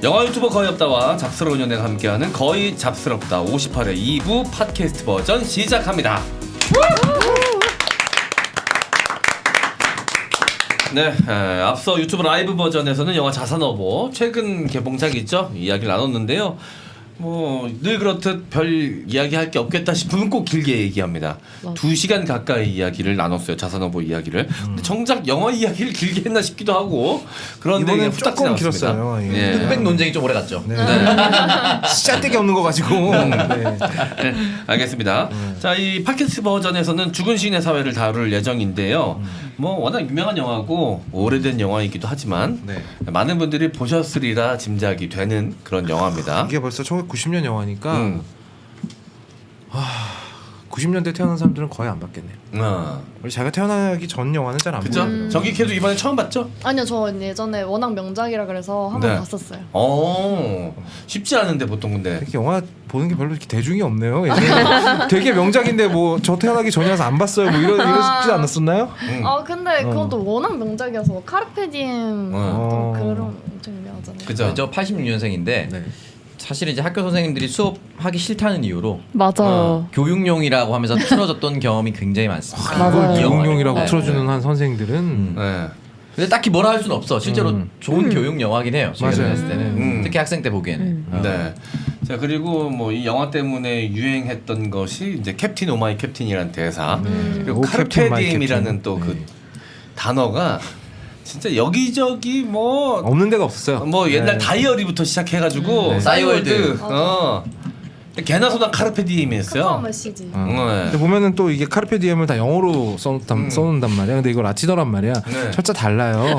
영화 유튜버 거의 없다와 잡스러운 연애가 함께하는 거의 잡스럽다 58회 2부 팟캐스트 버전 시작합니다. 네, 앞서 유튜브 라이브 버전에서는 영화 자산어보 최근 개봉작이 있죠? 이야기를 나눴는데요. 뭐 늘 그렇듯 별 이야기할 게 없겠다 싶으면 꼭 길게 얘기합니다. 2시간 가까이 이야기를 나눴어요. 자산어보 이야기를. 근데 정작 영화 이야기를 길게 했나 싶기도 하고 그런데 이번엔 후딱 조금 지나갔습니다. 길었어요. 예. 흑백 논쟁이 좀 오래 갔죠. 네. 씨앗되게 없는 거 가지고. 네. 네, 알겠습니다. 자, 이 팟캐스트 버전에서는 죽은 시인의 사회를 다룰 예정인데요. 뭐 워낙 유명한 영화고 오래된 영화이기도 하지만 네. 많은 분들이 보셨으리라 짐작이 되는 그런 영화입니다. 이게 벌써 1990년 영화니까 90년대 태어난 사람들은 거의 안 봤겠네요. 우리 자기가 태어나기 전 영화는 잘 안 그죠? 보거든요. 저기 걔도 이번에 처음 봤죠? 아니요, 저 예전에 워낙 명작이라 그래서 한번 네. 봤었어요. 쉽지 않은데 보통 근데. 이렇게 영화 보는 게 별로 이렇게 대중이 없네요. 예전에 되게 명작인데 뭐 저 태어나기 전이라서 안 봤어요. 뭐 이러지 않았었나요? 근데 그건 또 워낙 명작이어서 카르페디엠 또 그런 엄청 유명하잖아요. 그죠? 저 86년생인데 네. 사실 이제 학교 선생님들이 수업하기 싫다는 이유로 맞아요. 교육용이라고 하면서 틀어줬던 경험이 굉장히 많습니다. 맞아요. 이용용이라고 네. 틀어주는 한 선생들은 네. 근데 딱히 뭐라 할 수는 없어. 실제로 좋은 교육 영화긴 해요. 제가 맞아요. 봤을 때는 특히 학생 때 보기에는. 네. 자, 그리고 뭐 이 영화 때문에 유행했던 것이 이제 캡틴 오마이 캡틴이라는 대사. 그리고 오, 캡틴 마이 카르페디엠이라는 캡틴. 또 그 네. 단어가 진짜 여기저기 뭐 없는 데가 없었어요. 옛날 네. 다이어리부터 시작해가지고 싸이월드. 개나 소나 카르페디엠이었어요. 카카오 메시지. 근데 보면은 또 이게 카르페 디엠을 다 영어로 써놓는단 말이야. 근데 이걸 라틴어란 말이야. 네. 철자 달라요.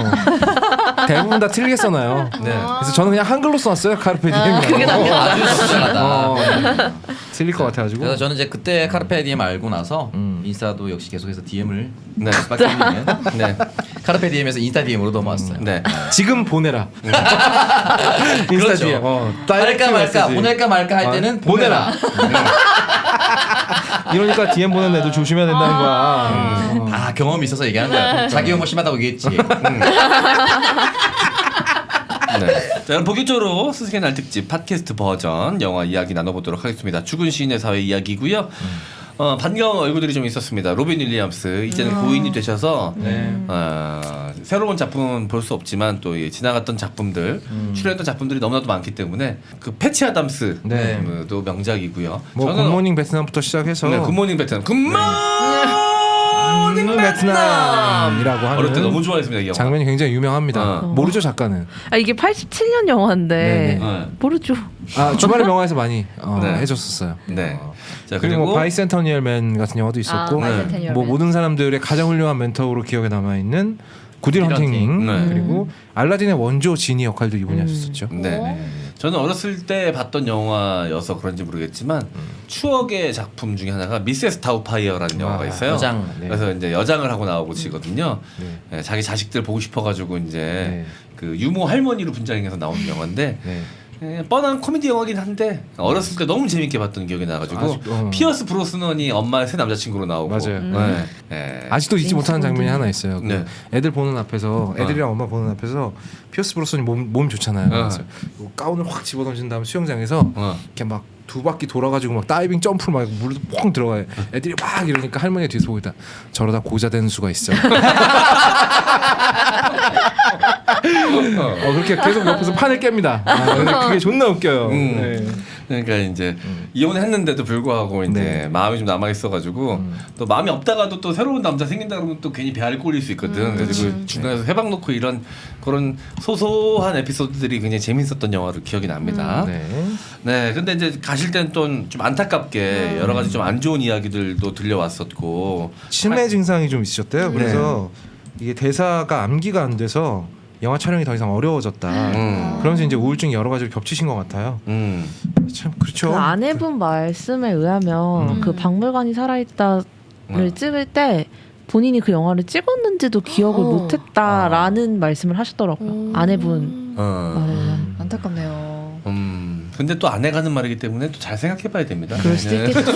대부분 다 틀리게 써놔요. 네. 그래서 저는 그냥 한글로 써놨어요. 카르페 디엠이라고. 아주 적절하다. 틀릴 것 같아가지고. 그래서 저는 이제 그때 카르페 디엠 알고 나서 인스타도 역시 계속해서 DM을 네. 수밖에 없는 네. 카르페 디엠에서 인스타 DM으로 넘어왔어요. 네. 지금 보내라. 인스타 그렇죠. DM. 할까 말까 보낼까 말까 할 때는 보내라. 이러니까 DM 보낸 애도 조심해야 된다는 거야. 다 경험이 있어서 얘기하는 거야. 자기 용어 심하다고 얘기했지. 네. 자, 그럼 본격적으로 스승의 날 특집 팟캐스트 버전 영화 이야기 나눠보도록 하겠습니다. 죽은 시인의 사회 이야기고요. 반가운 얼굴들이 좀 있었습니다. 로빈 윌리엄스 이제는 고인이 되셔서 새로운 작품은 볼 수 없지만 또 지나갔던 작품들 출연했던 작품들이 너무나도 많기 때문에 그 패치 아담스도 네. 명작이고요. 뭐 굿모닝 베트남부터 시작해서 네, 굿모닝 베트남 굿모닝 베트남이라고 하는 어릴 때 너무 좋아했습니다. 이 영화. 장면이 굉장히 유명합니다. 모르죠 작가는. 아 이게 87년 영화인데 네. 모르죠. 주말의 명화에서 많이 네. 해줬었어요. 네. 자, 그리고 뭐 바이센터니얼 맨 같은 영화도 있었고 바이센테니얼 뭐 맨. 모든 사람들의 가장 훌륭한 멘토로 기억에 남아 있는 구딜 헌팅 네. 그리고 알라딘의 원조 지니 역할도 이분이 하셨었죠. 네. 저는 어렸을 때 봤던 영화여서 그런지 모르겠지만 추억의 작품 중에 하나가 미세스 다우파이어라는 영화가 있어요. 여장. 네. 그래서 이제 여장을 하고 나오고 지거든요. 네. 자기 자식들 보고 싶어가지고 이제 네. 그 유모 할머니로 분장해서 나오는 영화인데 네. 뻔한 코미디 영화긴 한데 어렸을 때 너무 재밌게 봤던 기억이 나가지고 피어스 브로스넌이 엄마의 새 남자친구로 나오고 맞아요. 네. 아직도 잊지 못하는 장면이 하나 있어요. 그 네. 애들 보는 앞에서 애들이랑 엄마 보는 앞에서 피어스 브로스니 몸 좋잖아요. 그래서 요 가운을 확 집어던진 다음 수영장에서 이렇게 막 두 바퀴 돌아가지고 막 다이빙 점프를 막 물에 퐁 들어가요. 애들이 막 이러니까 할머니가 뒤에서 보고 있다. 저러다 고자 되는 수가 있어. 그렇게 계속 옆에서 판을 깹니다. 근데 그게 존나 웃겨요. 네. 그러니까 이제 이혼을 했는데도 불구하고 이제 네. 마음이 좀 남아 있어가지고 또 마음이 없다가도 또 새로운 남자 생긴다 그러면 또 괜히 배알 꼴릴 수 있거든. 그래서 중간에서 회방 놓고 이런 그런 소소한 에피소드들이 굉장히 재밌었던 영화로 기억이 납니다. 네, 근데 이제 가실 땐 또 좀 안타깝게 여러 가지 좀 안 좋은 이야기들도 들려왔었고 치매 증상이 좀 있으셨대요. 그래서 이게 대사가 암기가 안 돼서 영화 촬영이 더 이상 어려워졌다. 그러면서 이제 우울증이 여러 가지로 겹치신 것 같아요. 참 그렇죠. 그 아내분 말씀에 의하면 그 박물관이 살아있다를 찍을 때 본인이 그 영화를 찍었는지도 기억을 못했다라는 말씀을 하셨더라고요. 아내분 말에 의하면. 안타깝네요. 근데 또 아내가 하는 말이기 때문에 또 잘 생각해봐야 됩니다. 그럴 수도 있겠죠.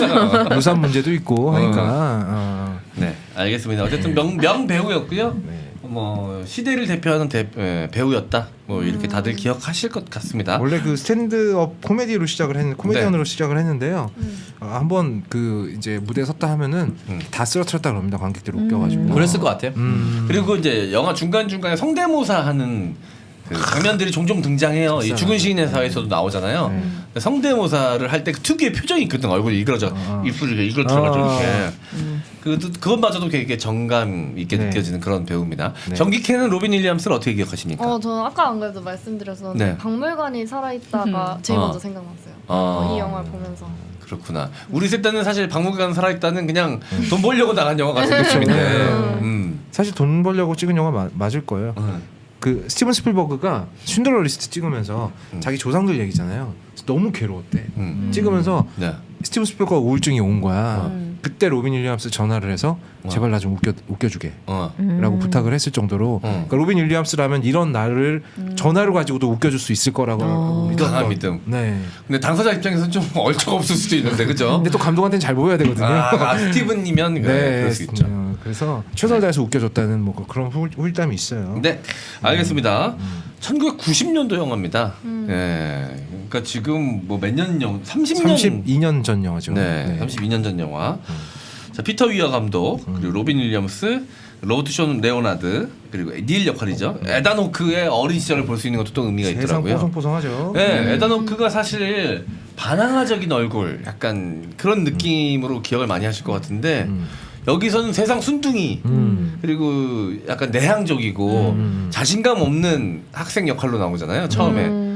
유산 문제도 있고 하니까. 네, 알겠습니다. 어쨌든 명 배우였고요. 뭐 시대를 대표하는 배우였다. 뭐 이렇게 다들 기억하실 것 같습니다. 원래 그 스탠드업 코미디로 시작을 했는 코미디언으로 시작을 했는데요. 한번 그 이제 무대에 섰다 하면은 다 쓰러뜨렸다 그럽니다. 관객들이 웃겨가지고. 그랬을 것 같아요. 그리고 이제 영화 중간 중간에 성대모사 하는 그 장면들이 종종 등장해요. 이 죽은 시인의 사회에서도 나오잖아요. 성대모사를 할 때 그 특유의 표정이 있거든. 얼굴이 일그러져 입술이 일그러져가지고 이렇게 그것마저도 되게 정감 있게 느껴지는 그런 배우입니다. 네. 정기캐는 로빈 윌리엄스를 어떻게 기억하십니까? 저는 아까 안 그래도 말씀드렸었는데 네. 박물관이 살아있다가 제일 먼저 생각났어요. 이 영화를 보면서. 그렇구나. 우리 셋 때는 사실 박물관 살아있다는 그냥 돈 벌려고 나간 영화 같은 느낌인데. 사실 돈 벌려고 찍은 영화 맞을 거예요. 그 스티븐 스필버그가 쉰들러 리스트 찍으면서 자기 조상들 얘기잖아요. 너무 괴로웠대. 찍으면서 네. 스티븐 스필버그가 우울증이 온 거야. 그때 로빈 윌리엄스 전화를 해서 제발 나 좀 웃겨주게 라고 부탁을 했을 정도로 그러니까 로빈 윌리엄스라면 이런 나를 전화를 가지고도 웃겨줄 수 있을 거라고 강한 믿음. 네. 근데 당사자 입장에서는 좀 얼척 없을 수도 있는데 그죠? 근데 또 감독한테는 잘 보여야 되거든요. 스티븐이면 네, 그럴 수 있죠. 그래서 최선을 다해서 웃겨줬다는 뭐 그런 후일담이 있어요. 네, 알겠습니다. 1990년도 영화입니다. 네, 그러니까 지금 뭐 몇 년 30년 32년 전 영화죠. 네, 32년 전 영화. 자, 피터 위어 감독 그리고 로빈 윌리엄스, 로버트 쇼 레오나드 그리고 닐 역할이죠. 에단 호크의 어린 시절을 볼 수 있는 것도 또 의미가 세상 있더라고요. 뽀송뽀송하죠. 네, 에단 호크가 사실 반항아적인 얼굴, 약간 그런 느낌으로 기억을 많이 하실 것 같은데 여기서는 세상 순둥이 그리고 약간 내향적이고 자신감 없는 학생 역할로 나오잖아요. 처음에.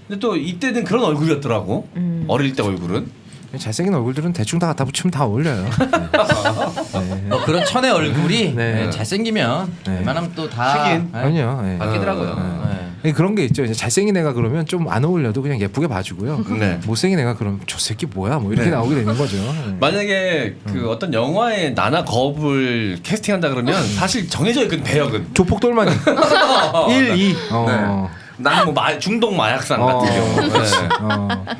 근데 또 이때는 그런 얼굴이었더라고. 어릴 때 얼굴은. 잘생긴 얼굴들은 대충 다 갖다 붙이면 다 어울려요. 네. 뭐 그런 천의 얼굴이 네. 잘생기면 네. 웬만하면 또 다 아니요. 네. 바뀌더라고요. 네. 그런 게 있죠. 이제 잘생긴 애가 그러면 좀 안 어울려도 그냥 예쁘게 봐주고요. 네. 못생긴 애가 그러면 저 새끼 뭐야 뭐 이렇게 네. 나오게 되는 거죠. 네. 만약에 그 어떤 영화에 나나 겁을 캐스팅한다 그러면 사실 정해져 있거든 배역은. 조폭돌만이 1, 2. 나는 뭐 중독 마약상 같은 경우.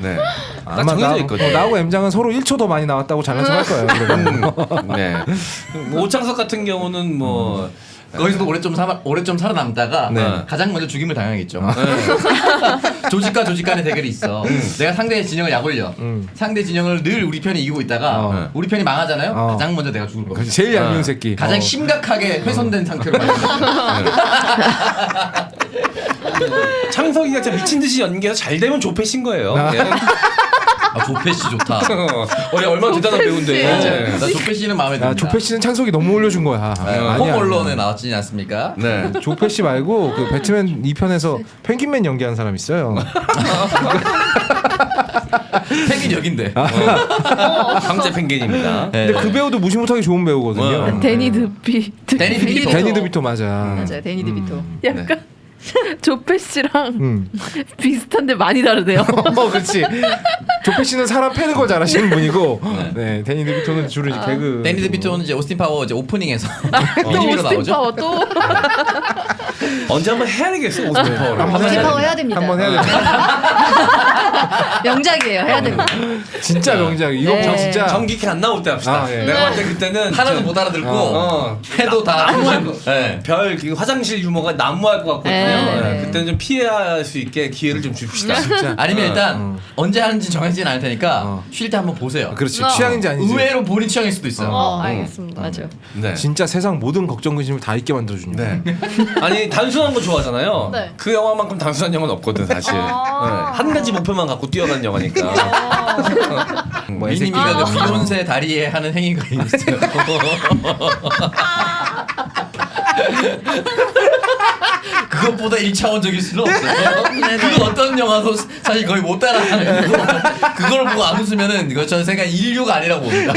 네. 네. 딱 아마 정해져 있거든. 나하고 M장은 서로 1초 더 많이 나왔다고 잘난 척할 거예요. 그러면. 네. 뭐 오창석 같은 경우는 뭐 거기서도 오래 좀 살아남다가 네. 가장 먼저 죽임을 당하겠죠. 조직과 조직 간의 대결이 있어. 내가 상대 진영을 약올려. 상대 진영을 늘 우리 편이 이기고 있다가 우리 편이 망하잖아요. 가장 먼저 내가 죽을 거야. 제일 얄미운 새끼. 가장 심각하게 훼손된 상태로 창석이가 진짜 미친 듯이 연기해서 잘 되면 조패신 거예요. 조패 씨 좋다. 얼마나 대단한 배우인데. 네. 나 조패 씨는 마음에 듭니다. 조패 씨는 창석이 너무 올려준 거야. 홈 언론에 나왔지 않습니까? 네. 조패 씨 말고 그 배트맨 2편에서 펭귄맨 연기한 사람 있어요. 펭귄 여긴데. 황제 펭귄입니다. 근데 그 배우도 무시무시하게 좋은 배우거든요. 데니 드비토. 데니 드비토 맞아. 맞아요. 데니 드비토. 약간 조페 씨랑 비슷한데 많이 다르대요. 그렇지. 조페 씨는 사람 패는 거 잘하시는 분이고, 네, 데니 드비토는 주로 이제 개그. 데니 드비토는 이제 오스틴 파워 이제 오프닝에서 또 미니미로 오스틴 나오죠. 파워 또. 언제 한번 해야 되겠어 오스틴 파워를. 오스틴 파워 해야 됩니다. 한번 해야 됩니다. 명작이에요. 해야 됩니다. 진짜 명작. 이거 네. 진짜. 정기캐 안 나올 때 합시다. 예. 내가 봤을 때 그때는 하나도 못 알아듣고 해도 다 별 화장실 유머가 난무할 것 같거든요. 네. 그때는 좀 피할 수 있게 기회를 좀 줍시다. 진짜. 아니면 일단 언제 하는지 정해지진 않을 테니까 쉴 때 한번 보세요. 그렇지. 취향인지 아닌지. 의외로 본인 취향일 수도 있어요. 알겠습니다. 맞아. 네. 진짜 세상 모든 걱정 근심을 다 잊게 만들어줍니다. 네. 아니 단순한 거 좋아하잖아요. 네. 그 영화만큼 단순한 영화는 없거든 사실. 네. 한 가지 목표만 갖고 뛰어가는 영화니까. 뭐 미니미가 그 비욘세 다리에 하는 행위가 있어요. 그것보다 1차원적일 수는 없어요. 그거 어떤 영화도 사실 거의 못 따라하는 거고 그걸 보고 안 웃으면은 이거 저는 생각 인류가 아니라고 봅니다.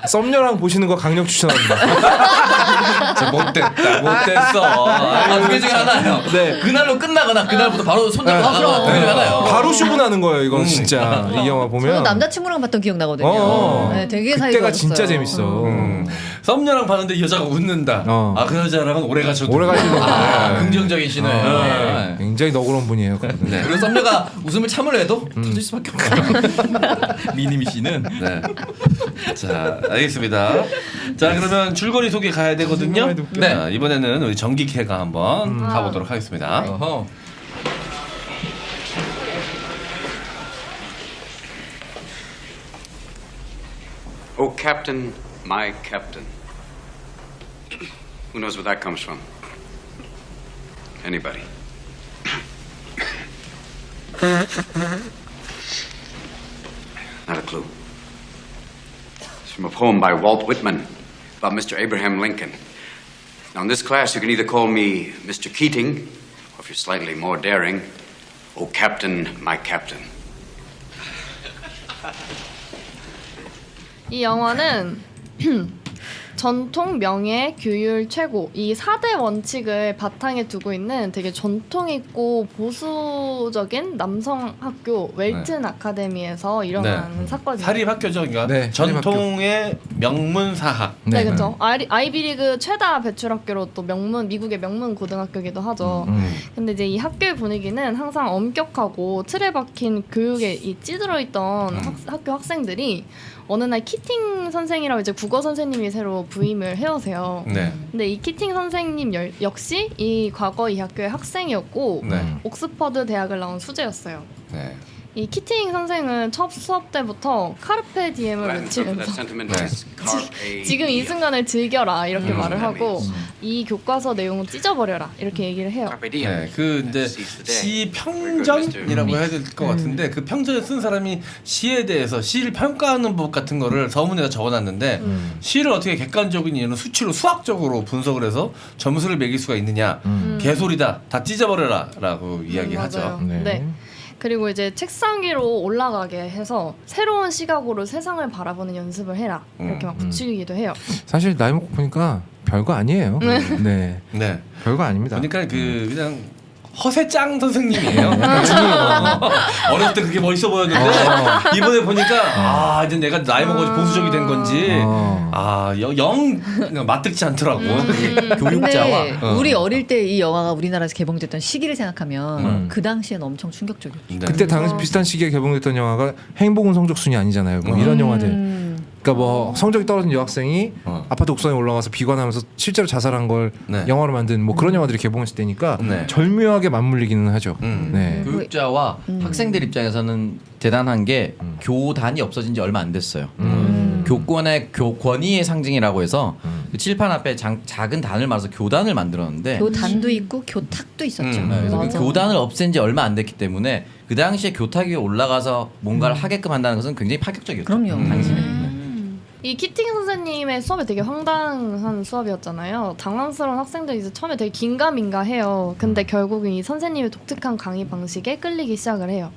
썸녀랑 보시는 거 강력 추천합니다. 못됐어. 두 개 중에 하나예요. 네. 그날로 끝나거나 그날부터 바로 손잡고 나가거나 두 개 중에 하나예요. 바로 쇼분하는 거예요. 이건 진짜 이 영화 저는 보면. 남자친구랑 봤던 기억 나거든요. 네, 되게 사이가 그때가 진짜 재밌어. 썸녀랑 봤는데 이 여자가 웃는다. 아 그 여자랑은 오래 가셔도 오래 가시는 긍정적인 신호예요. 네. 굉장히 너그러운 분이에요. 네. 그리고 썸녀가 웃음을 참으려 해도 터질 수밖에 없어요. 미니미 씨는. 네. 자, 알겠습니다. 자, 그러면 줄거리 소개 가야 되거든요. 네. 자, 이번에는 우리 전기캐가 한번 가보도록 하겠습니다. 어허. Oh, Captain, my Captain. Who knows where that comes from? Anybody? Not a clue. It's from a poem by Walt Whitman about Mr. Abraham Lincoln. Now, in this class, you can either call me Mr. Keating, or if you're slightly more daring, oh, Captain, my Captain. 이 영화는 전통, 명예, 규율, 최고 이 4대 원칙을 바탕에 두고 있는 되게 전통 있고 보수적인 남성 학교 웰튼 아카데미에서 일어나는 사건이에요. 사립학교죠, 그러니까 네, 전통의 명문 사학. 네, 그렇죠. 아이비리그 최다 배출 학교로 또 미국의 명문 고등학교기도 하죠. 근데 이제 이 학교의 분위기는 항상 엄격하고 틀에 박힌 교육에 이 찌들어 있던 학교 학생들이 어느 날 키팅 선생이라고 이제 국어 선생님이 새로 부임을 해오세요. 네. 근데 이 키팅 선생님 역시 이 과거 이 학교의 학생이었고 옥스퍼드 대학을 나온 수재였어요. 네. 이 키팅 선생은 첫 수업 때부터 카르페 디엠을 외치면서 지금 이 순간을 즐겨라 이렇게 말을 하고 이 교과서 내용을 찢어버려라 이렇게 얘기를 해요. 네, 그 이제 시 평전이라고 해야 될 것 같은데 그 평전을 쓴 사람이 시에 대해서 시를 평가하는 법 같은 거를 서문에다 적어놨는데 시를 어떻게 객관적인 이유는 수치로 수학적으로 분석을 해서 점수를 매길 수가 있느냐 개소리다 다 찢어버려라라고 이야기하죠. 맞아요. 네. 그리고 이제 책상 위로 올라가게 해서 새로운 시각으로 세상을 바라보는 연습을 해라 이렇게 막 부추기기도 해요. 사실 나이 먹고 보니까 별거 아니에요. 네. 네. 별거 아닙니다. 그러니까 그냥 허세짱 선생님이에요. 어렸을 때 그게 멋있어 보였는데 이번에 보니까 이제 내가 나이 먹어서 보수적이 된 건지 영 맞득지 않더라고. 교육자와 근데 우리 어릴 때 이 영화가 우리나라에서 개봉됐던 시기를 생각하면 그 당시엔 엄청 충격적이었죠. 네. 그때 당시 비슷한 시기에 개봉됐던 영화가 행복은 성적순이 아니잖아요. 뭐 이런 영화들. 그러니까 뭐 성적이 떨어진 여학생이 아파트 옥상에 올라가서 비관하면서 실제로 자살한 걸 영화로 만든 뭐 그런 영화들이 개봉했을 때니까 절묘하게 맞물리기는 하죠. 네. 교육자와 학생들 입장에서는 대단한 게 교단이 없어진 지 얼마 안 됐어요. 교권의 권위의 상징이라고 해서 그 칠판 앞에 작은 단을 말아서 교단을 만들었는데 교단도 있고 교탁도 있었죠. 그래서 그 교단을 없앤 지 얼마 안 됐기 때문에 그 당시에 교탁 위에 올라가서 뭔가를 하게끔 한다는 것은 굉장히 파격적이었죠. 그럼요. 당시에. 이 키팅 선생님의 수업이 되게 황당한 수업이었잖아요. 당황스러운 학생들이 이제 처음에 되게 긴가민가해요. 근데 결국은 이 선생님의 독특한 강의 방식에 끌리기 시작을 해요.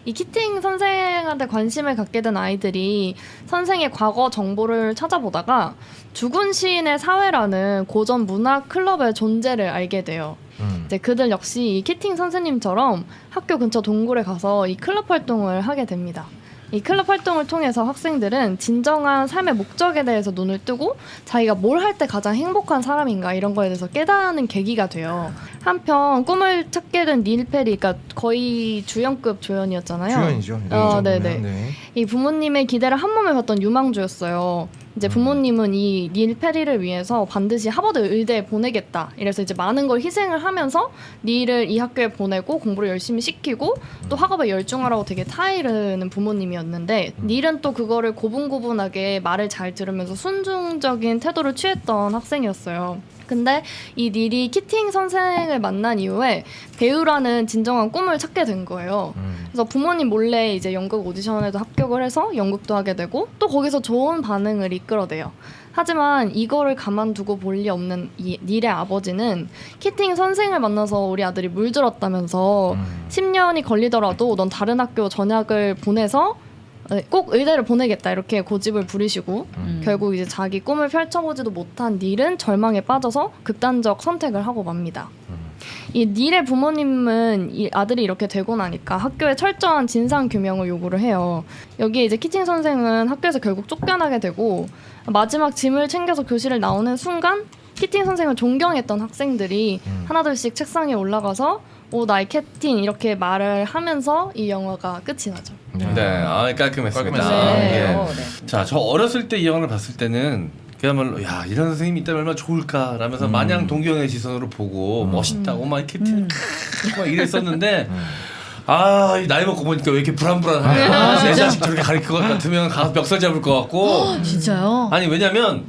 이 키팅 선생한테 관심을 갖게 된 아이들이 선생의 과거 정보를 찾아보다가 죽은 시인의 사회라는 고전 문학 클럽의 존재를 알게 돼요. 이제 그들 역시 이 키팅 선생님처럼 학교 근처 동굴에 가서 이 클럽 활동을 하게 됩니다. 이 클럽 활동을 통해서 학생들은 진정한 삶의 목적에 대해서 눈을 뜨고 자기가 뭘 할 때 가장 행복한 사람인가 이런 거에 대해서 깨닫는 계기가 돼요. 한편 꿈을 찾게 된 닐 페리, 그러니까 거의 주연급 조연이었잖아요. 주연이죠. 네네. 네. 이 부모님의 기대를 한 몸에 받던 유망주였어요. 이제 부모님은 이 닐 페리를 위해서 반드시 하버드 의대에 보내겠다. 이래서 이제 많은 걸 희생을 하면서 닐을 이 학교에 보내고 공부를 열심히 시키고 또 학업에 열중하라고 되게 타이르는 부모님이었는데 닐은 또 그거를 고분고분하게 말을 잘 들으면서 순종적인 태도를 취했던 학생이었어요. 근데 이 닐이 키팅 선생을 만난 이후에 배우라는 진정한 꿈을 찾게 된 거예요. 그래서 부모님 몰래 이제 연극 오디션에도 합격을 해서 연극도 하게 되고 또 거기서 좋은 반응을 이끌어내요. 하지만 이거를 가만두고 볼 리 없는 이 닐의 아버지는 키팅 선생을 만나서 우리 아들이 물들었다면서 10년이 걸리더라도 넌 다른 학교 전학을 보내서 꼭 의대를 보내겠다 이렇게 고집을 부리시고 결국 이제 자기 꿈을 펼쳐보지도 못한 닐은 절망에 빠져서 극단적 선택을 하고 맙니다. 이 닐의 부모님은 이 아들이 이렇게 되고 나니까 학교에 철저한 진상 규명을 요구를 해요. 여기에 이제 키팅 선생은 학교에서 결국 쫓겨나게 되고 마지막 짐을 챙겨서 교실을 나오는 순간 키팅 선생을 존경했던 학생들이 하나둘씩 책상에 올라가서 오 나의 캡틴 이렇게 말을 하면서 이 영화가 끝이 나죠. 네, 깔끔했습니다. 깔끔했어요. 네. 예. 자, 저 어렸을 때 이 영화를 봤을 때는 그야말로 야 이런 선생님이 있다면 얼마나 좋을까라면서 마냥 동경의 시선으로 보고 멋있다고 막 캡틴 막 이랬었는데 이 나이 먹고 보니까 왜 이렇게 불안불안하냐. 내 자식 저렇게 가르칠 것 같으면 가서 멱살 잡을 것 같고. 진짜요? 아니 왜냐면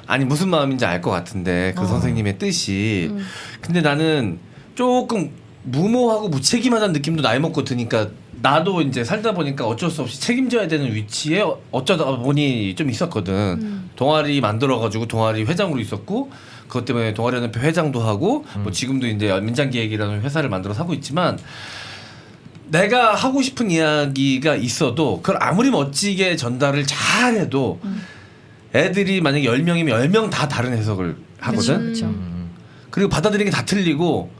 아니 무슨 마음인지 알 것 같은데 그 선생님의 뜻이 근데 나는 조금 무모하고 무책임하다는 느낌도 나이 먹고 드니까 나도 이제 살다 보니까 어쩔 수 없이 책임져야 되는 위치에 어쩌다 보니 좀 있었거든. 동아리 만들어가지고 동아리 회장으로 있었고 그것 때문에 동아리연합회 회장도 하고 뭐 지금도 이제 민장기획이라는 회사를 만들어서 하고 있지만 내가 하고 싶은 이야기가 있어도 그걸 아무리 멋지게 전달을 잘해도 애들이 만약에 10명이면 10명 다 다른 해석을 하거든. 그렇죠. 그리고 받아들이는 게 다 틀리고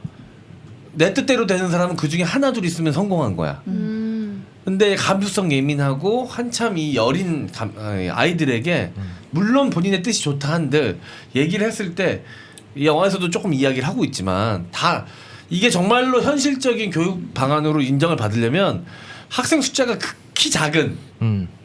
내 뜻대로 되는 사람은 그 중에 하나 둘 있으면 성공한 거야. 근데 감수성 예민하고 한참 이 여린 아이들에게 물론 본인의 뜻이 좋다 한들 얘기를 했을 때 이 영화에서도 조금 이야기를 하고 있지만 다 이게 정말로 현실적인 교육 방안으로 인정을 받으려면 학생 숫자가 극히 작은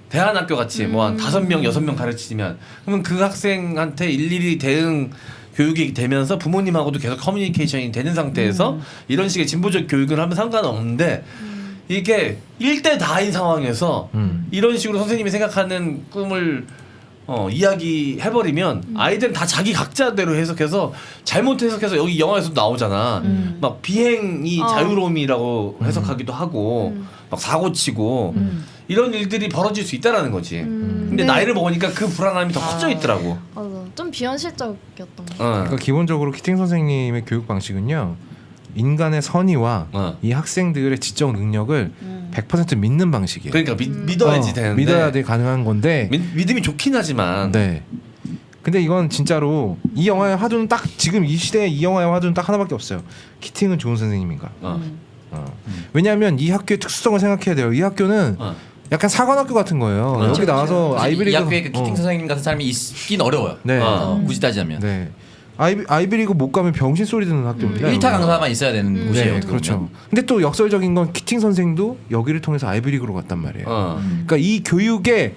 대안학교 같이 뭐 한 5명, 6명 가르치면 그러면 그 학생한테 일일이 대응 교육이 되면서 부모님하고도 계속 커뮤니케이션이 되는 상태에서 이런 식의 진보적 교육을 하면 상관없는데 이게 1대 다인 상황에서 이런 식으로 선생님이 생각하는 꿈을 이야기해버리면 아이들은 다 자기 각자대로 해석해서 잘못 해석해서 여기 영화에서도 나오잖아. 막 비행이 자유로움이라고 해석하기도 하고 막 사고치고 이런 일들이 벌어질 수 있다라는 거지. 근데 나이를 먹으니까 그 불안함이 더 커져 있더라고. 맞아. 좀 비현실적이었던 거. 그러니까 기본적으로 키팅 선생님의 교육 방식은요. 인간의 선의와 이 학생들의 지적 능력을 100% 믿는 방식이에요. 그러니까 믿어야지 되는데 믿어야 돼 가능한 건데 믿음이 좋긴 하지만 네. 근데 이건 진짜로 이 영화의 화두는 딱 지금 이 시대에 이 영화의 화두는 딱 하나밖에 없어요. 키팅은 좋은 선생님인가? 왜냐하면 이 학교의 특수성을 생각해야 돼요. 이 학교는 약간 사관학교 같은 거예요. 여기 나와서 아이비리그 이 학교에 그 키팅 선생님 같은 사람이 있긴 어려워요. 네. 굳이 따지자면. 네. 아이비리그 못 가면 병신 소리 듣는 학교입니다. 1타 강사만 있어야 되는 곳이에요. 네, 그렇죠. 근데 또 역설적인 건 키팅 선생도 여기를 통해서 아이비리그로 갔단 말이에요. 그러니까 이 교육의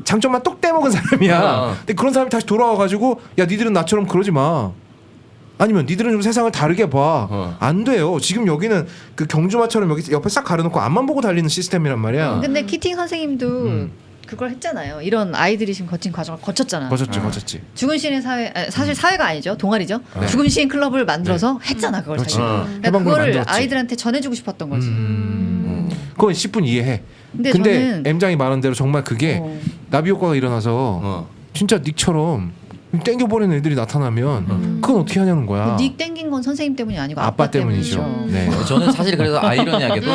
장점만 똑 떼먹은 사람이야. 근데 그런 사람이 다시 돌아와가지고 야 니들은 나처럼 그러지 마. 아니면 니들은 좀 세상을 다르게 봐. 안 돼요. 지금 여기는 그 경주마처럼 여기 옆에 싹 가려놓고 앞만 보고 달리는 시스템이란 말이야. 근데 키팅 선생님도 그걸 했잖아요. 이런 아이들이 지금 거친 과정을 거쳤잖아. 거쳤지. 죽은 시인 사회 사실 사회가 아니죠. 동아리죠. 죽은 시인 클럽을 만들어서 했잖아 그걸 그렇지. 사실. 그러니까 해방군을 그거를 만들었지. 아이들한테 전해주고 싶었던 거지. 그건 10분 이해해. 근데 근데 저는- M장이 말한 대로 정말 그게 나비 효과가 일어나서 진짜 닉처럼 땡겨버리는 애들이 나타나면 그건 어떻게 하냐는 거야. 닉 땡긴 건 선생님 때문이 아니고 아빠 때문이죠. 네. 저는 사실 그래서 아이러니하게도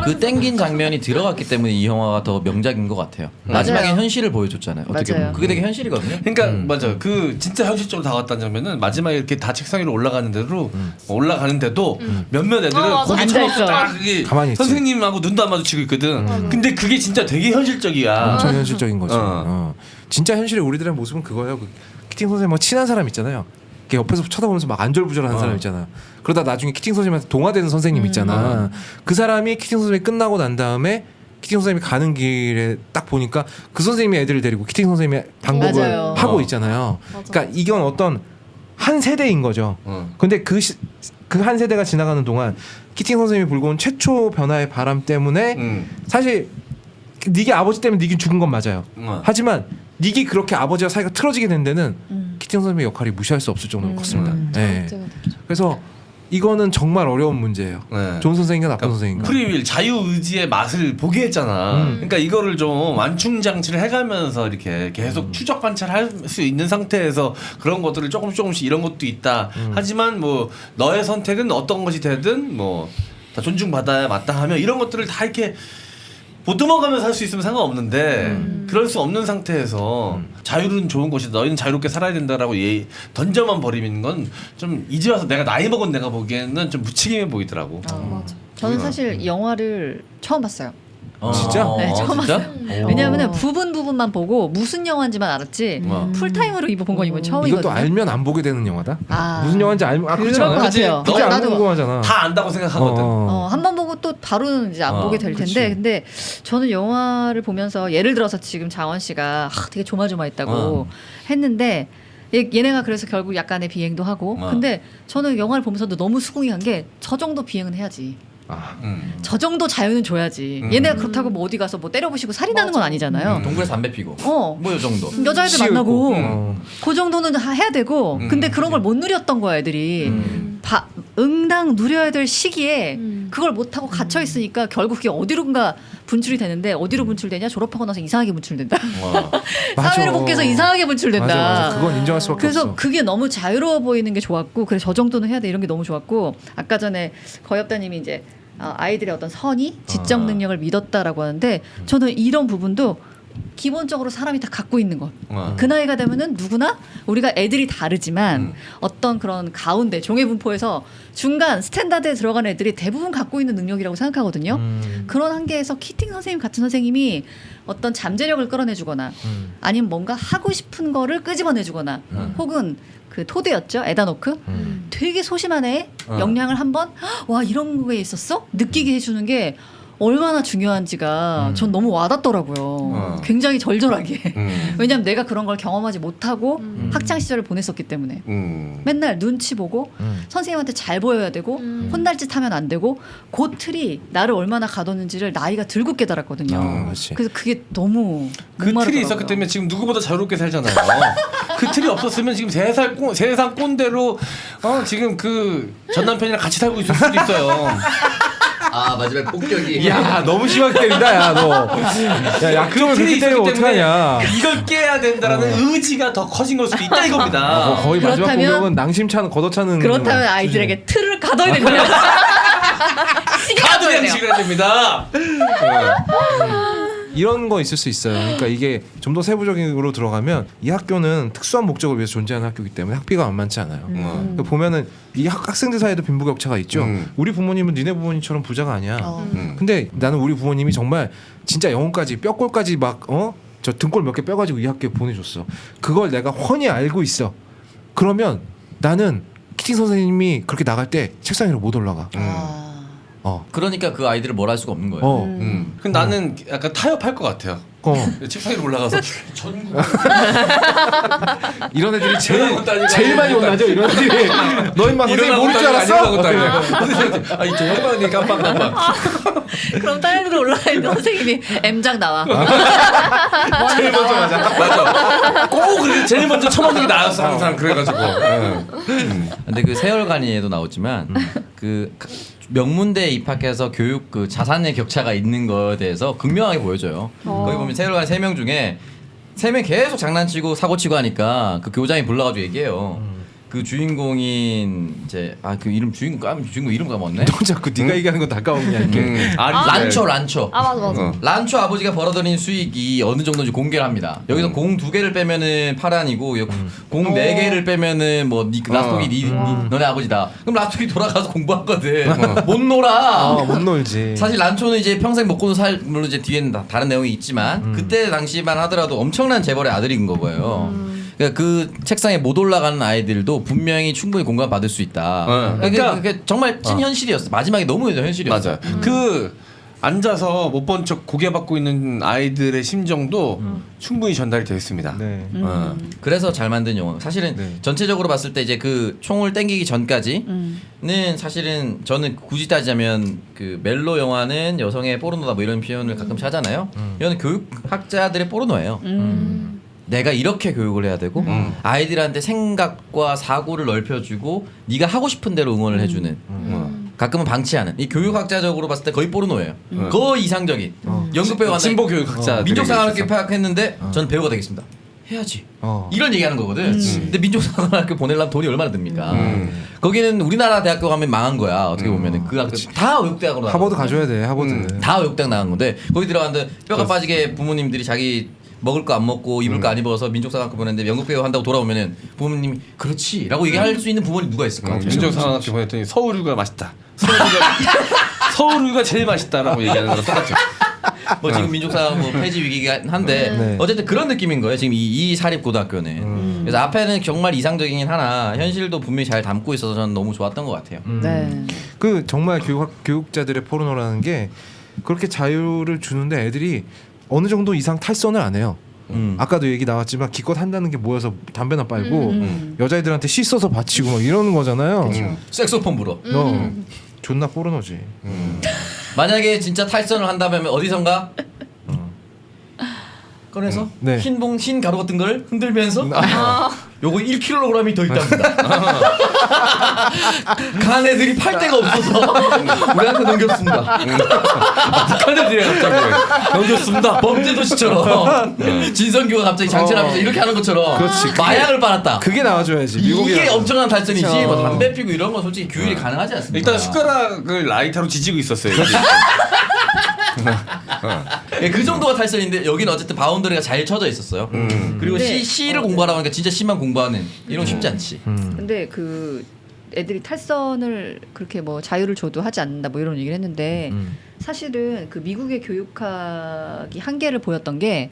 그 땡긴 장면이 들어갔기 때문에 이 영화가 더 명작인 것 같아요. 마지막에 현실을 보여줬잖아요. 어떻게 맞아요. 보면 그게 되게 현실이거든요. 그러니까 맞아. 그 진짜 현실적으로 다가왔다는 장면은 마지막에 이렇게 다 책상 위로 올라가는 대로 올라가는데도 몇몇 애들은 맞아. 거기 앉아있어. 쳐놓고 딱 이게 가만히 있지. 선생님하고 눈도 안 마주치고 있거든. 근데 그게 진짜 되게 현실적이야. 엄청 현실적인 거죠. 진짜 현실의 우리들의 모습은 그거예요. 그 키팅 선생님 뭐 친한 사람 있잖아요. 이렇게 옆에서 쳐다보면서 막 안절부절하는 사람 있잖아. 그러다 나중에 키팅 선생님한테 동화되는 선생님 있잖아. 그 사람이 키팅 선생님이 끝나고 난 다음에 키팅 선생님이 가는 길에 딱 보니까 그 선생님이 애들을 데리고 키팅 선생님의 방법을 맞아요. 하고 있잖아요. 맞아. 그러니까 이건 어떤 한 세대인 거죠. 근데 그 한 세대가 지나가는 동안 키팅 선생님이 불고 온 최초 변화의 바람 때문에 사실 닉이 아버지 때문에 닉이 죽은 건 맞아요. 하지만 닉이 그렇게 아버지와 사이가 틀어지게 된 데는 키팅 선생님의 역할이 무시할 수 없을 정도로 컸습니다. 네. 그래서 이거는 정말 어려운 문제예요. 네. 좋은 선생인가 나쁜 선생인가. 프리윌 자유의지의 맛을 보게 했잖아. 그러니까 이거를 좀 완충 장치를 해가면서 이렇게 계속 추적 관찰할 수 있는 상태에서 그런 것들을 조금씩 이런 것도 있다. 하지만 뭐 너의 선택은 어떤 것이 되든 뭐 다 존중받아야 마땅하며 이런 것들을 다 이렇게 보듬어가면서 할 수 있으면 상관없는데 그럴 수 없는 상태에서 자유는 좋은 것이다. 너희는 자유롭게 살아야 된다라고 던져만 버리는 건 좀 이제 와서 내가 나이 먹은 내가 보기에는 좀 무책임해 보이더라고. 맞아. 저는 사실 영화를 처음 봤어요. 진짜? 네, 처음 진짜? 봤어요. 왜냐하면 부분만 보고 무슨 영화인지만 알았지 풀타임으로 본 건 이번 처음이거든요. 이것도 알면 안 보게 되는 영화다. 아. 무슨 영화인지 알면 그렇지 그럴 것 않아요? 같아요. 그게 안 나도 궁금하잖아. 다 안다고 생각하거든. 한 번 보고 또 바로는 이제 안 보게 될 텐데 그치. 근데 저는 영화를 보면서 예를 들어서 지금 장원 씨가 되게 조마조마했다고 했는데 얘네가 그래서 결국 약간의 비행도 하고 근데 저는 영화를 보면서도 너무 수긍한 게 저 정도 비행은 해야지. 저 정도 자유는 줘야지. 얘네가 그렇다고 뭐 어디 가서 뭐 때려부시고 살인하는 건 아니잖아요. 동굴에서 담배 피고 뭐 이 정도. 여자애들 씌우고. 만나고 그 정도는 해야 되고 근데 그런 걸 못 누렸던 거야 애들이. 응당 누려야 될 시기에 그걸 못하고 갇혀 있으니까 결국 그게 어디론가 분출이 되는데 어디로 분출되냐? 졸업하고 나서 이상하게 분출된다. 사회를 복귀해서 이상하게 분출된다. 맞아. 그건 인정할 수밖에 그래서 없어. 그게 너무 자유로워 보이는 게 좋았고 그래 저 정도는 해야 돼 이런 게 너무 좋았고 아까 전에 거엽다님이 이제 아이들의 어떤 선의 지적 능력을 믿었다라고 하는데 저는 이런 부분도 기본적으로 사람이 다 갖고 있는 것. 그 나이가 되면은 누구나 우리가 애들이 다르지만 어떤 그런 가운데 종의 분포에서 중간 스탠다드에 들어가는 애들이 대부분 갖고 있는 능력이라고 생각하거든요. 그런 한계에서 키팅 선생님 같은 선생님이 어떤 잠재력을 끌어내주거나 아니면 뭔가 하고 싶은 거를 끄집어내주거나 혹은 그 토드였죠 에다노크 되게 소심한 애 역량을 한번 와 이런 거에 있었어 느끼게 해주는 게 얼마나 중요한지가 전 너무 와닿더라고요. 굉장히 절절하게. 왜냐하면 내가 그런 걸 경험하지 못하고 학창 시절을 보냈었기 때문에 맨날 눈치 보고 선생님한테 잘 보여야 되고 혼날 짓 하면 안 되고 그 틀이 나를 얼마나 가뒀는지를 나이가 들고 깨달았거든요. 그래서 그게 너무 그 틀이 목마르더라고요. 있었기 때문에 지금 누구보다 자유롭게 살잖아요. 그 틀이 없었으면 지금 세상 꼰대로 지금 그 전 남편이랑 같이 살고 있을 수도 있어요. 아 마지막 폭격이. 야 너무 심하게 때린다 야 너. 야 약점을 그렇게 때리면 어떡하냐. 이걸 깨야 된다라는 의지가 더 커진 걸 수도 있다 이겁니다. 거의 마지막 그렇다면- 공격은 낭심차는 걷어차는. 그렇다면 아이들에게 틀을 가둬야 되는 거야. 카드 양식을 해야 됩니다. 이런 거 있을 수 있어요. 그러니까 이게 좀 더 세부적으로 들어가면 이 학교는 특수한 목적을 위해서 존재하는 학교이기 때문에 학비가 만만치 않아요. 그러니까 보면은 이 학생들 사이에도 빈부격차가 있죠. 우리 부모님은 니네 부모님처럼 부자가 아니야. 근데 나는 우리 부모님이 정말 진짜 영혼까지 뼈골까지 막 저 등골 몇 개 빼가지고 이 학교에 보내줬어. 그걸 내가 훤히 알고 있어. 그러면 나는 키팅 선생님이 그렇게 나갈 때 책상 위로 못 올라가. 그러니까 그 아이들을 뭘 할 수가 없는 거예요. 근데 나는 약간 타협할 것 같아요. 책상 위로 올라가서 전국 이런 애들이 제일 많이 혼나죠. 이런 애들이. 너 임마 선생님 모를 줄 알았어? 아니 저 해방이 깜빡. 그럼 다른 애들 올라가 있는 선생님이 M장 나와. 제일 먼저 맞아. 꼭 그렇게 제일 먼저 쳐맞는 게 나였어 항상 그래가지고. 근데 그 세월간이에도 나오지만 그 명문대에 입학해서 교육 그 자산의 격차가 있는 거에 대해서 극명하게 보여줘요. 거기 보면 세월간 3명 중에 3명 계속 장난치고 사고치고 하니까 그 교장이 불러가지고 얘기해요. 그 주인공인 이제 그 이름 주인공 이름 까먹었네. 너 자꾸 네가 얘기하는 건 다까먹냐 이게. 란초. 맞아. 란초 아버지가 벌어들인 수익이 어느 정도인지 공개를 합니다. 여기서 공 2개를 빼면은 파란이고 공 4개를 빼면은 뭐 라스톡이 너네 아버지다. 그럼 라스톡이 돌아가서 공부하거든. 못 놀아. 못 놀지. 사실 란초는 이제 평생 먹고도 살 물론 이제 뒤에는 다른 내용이 있지만 그때 당시만 하더라도 엄청난 재벌의 아들인 거고요. 그러니까 그 책상에 못 올라가는 아이들도 분명히 충분히 공감받을 수 있다. 그러니까 그게 정말 찐 현실이었어. 마지막에 너무 현실이었어. 맞아. 그 앉아서 못 본 척 고개 받고 있는 아이들의 심정도 충분히 전달이 되어 있습니다. 네. 그래서 잘 만든 영화. 사실은 네. 전체적으로 봤을 때 이제 그 총을 땡기기 전까지는 사실은 저는 굳이 따지자면 그 멜로 영화는 여성의 포르노다 뭐 이런 표현을 가끔씩 하잖아요. 이거는 교육학자들의 포르노예요. 내가 이렇게 교육을 해야 되고 아이들한테 생각과 사고를 넓혀주고 네가 하고 싶은 대로 응원을 해주는 가끔은 방치하는 이 교육학자적으로 봤을 때 거의 포르노예요. 거의 이상적인 연극 배우 하나 진보 교육학자 민족상학을 파악했는데 저는 배우가 되겠습니다. 해야지. 어. 이런 얘기하는 거거든. 근데 민족사관학교 보내려면 돈이 얼마나 듭니까? 거기는 우리나라 대학교 가면 망한 거야. 어떻게 보면은 그 학교 다 외국대학으로 하버드 가줘야 돼. 하버드. 다 외국대학 나간 건데 거기 들어갔는데 뼈가 빠지게 부모님들이 자기 먹을 거 안 먹고 입을 거 안 입어서 민족사관학교 보냈는데 연극 배우 한다고 돌아오면은 부모님이 그렇지라고 얘기할 수 있는 부모님 누가 있을까? 민족상학교 보냈더니 서울유가 맛있다. 서울유가 제일 맛있다라고 얘기하는 거랑 똑같죠. 뭐 지금 민족사관 뭐 폐지 위기가 한데 네. 어쨌든 그런 느낌인 거예요. 지금 이 사립고등학교는. 그래서 앞에는 정말 이상적이긴 하나 현실도 분명히 잘 담고 있어서 저는 너무 좋았던 것 같아요. 네. 그 정말 교육자들의 포르노라는 게 그렇게 자유를 주는데 애들이 어느 정도 이상 탈선을 안 해요. 아까도 얘기 나왔지만 기껏 한다는 게 모여서 담배나 빨고 여자애들한테 씻어서 바치고 막 이러는 거잖아요. 색소폰 불어. 존나 포르노지. 만약에 진짜 탈선을 한다면 어디선가 꺼내서 네. 흰 가루 같은 걸 흔들면서 요거 1kg이 더 있답니다. 간 애들이 팔 데가 없어서 우리한테 넘겼습니다. 북한애들이 갑자기 넘겼습니다. 범죄 도시처럼 진성규가 갑자기 장첸하면서 이렇게 하는 것처럼 그렇지. 마약을 빨았다. 그게 나와줘야지. 이게 미국이라서. 엄청난 탈선이지. 그렇죠. 뭐 담배 피고 이런 건 솔직히 규율이 가능하지 않습니다. 일단 숟가락을 라이터로 지지고 있었어요. 예, 그 정도가 탈선인데 여기는 어쨌든 바운더리가 잘 쳐져 있었어요. 그리고 근데- 시를 공부하다 보니까 진짜 시만 공부하는 이런 거 쉽지 않지. 근데 그 애들이 탈선을 그렇게 뭐 자유를 줘도 하지 않는다 뭐 이런 얘기를 했는데 사실은 그 미국의 교육학이 한계를 보였던 게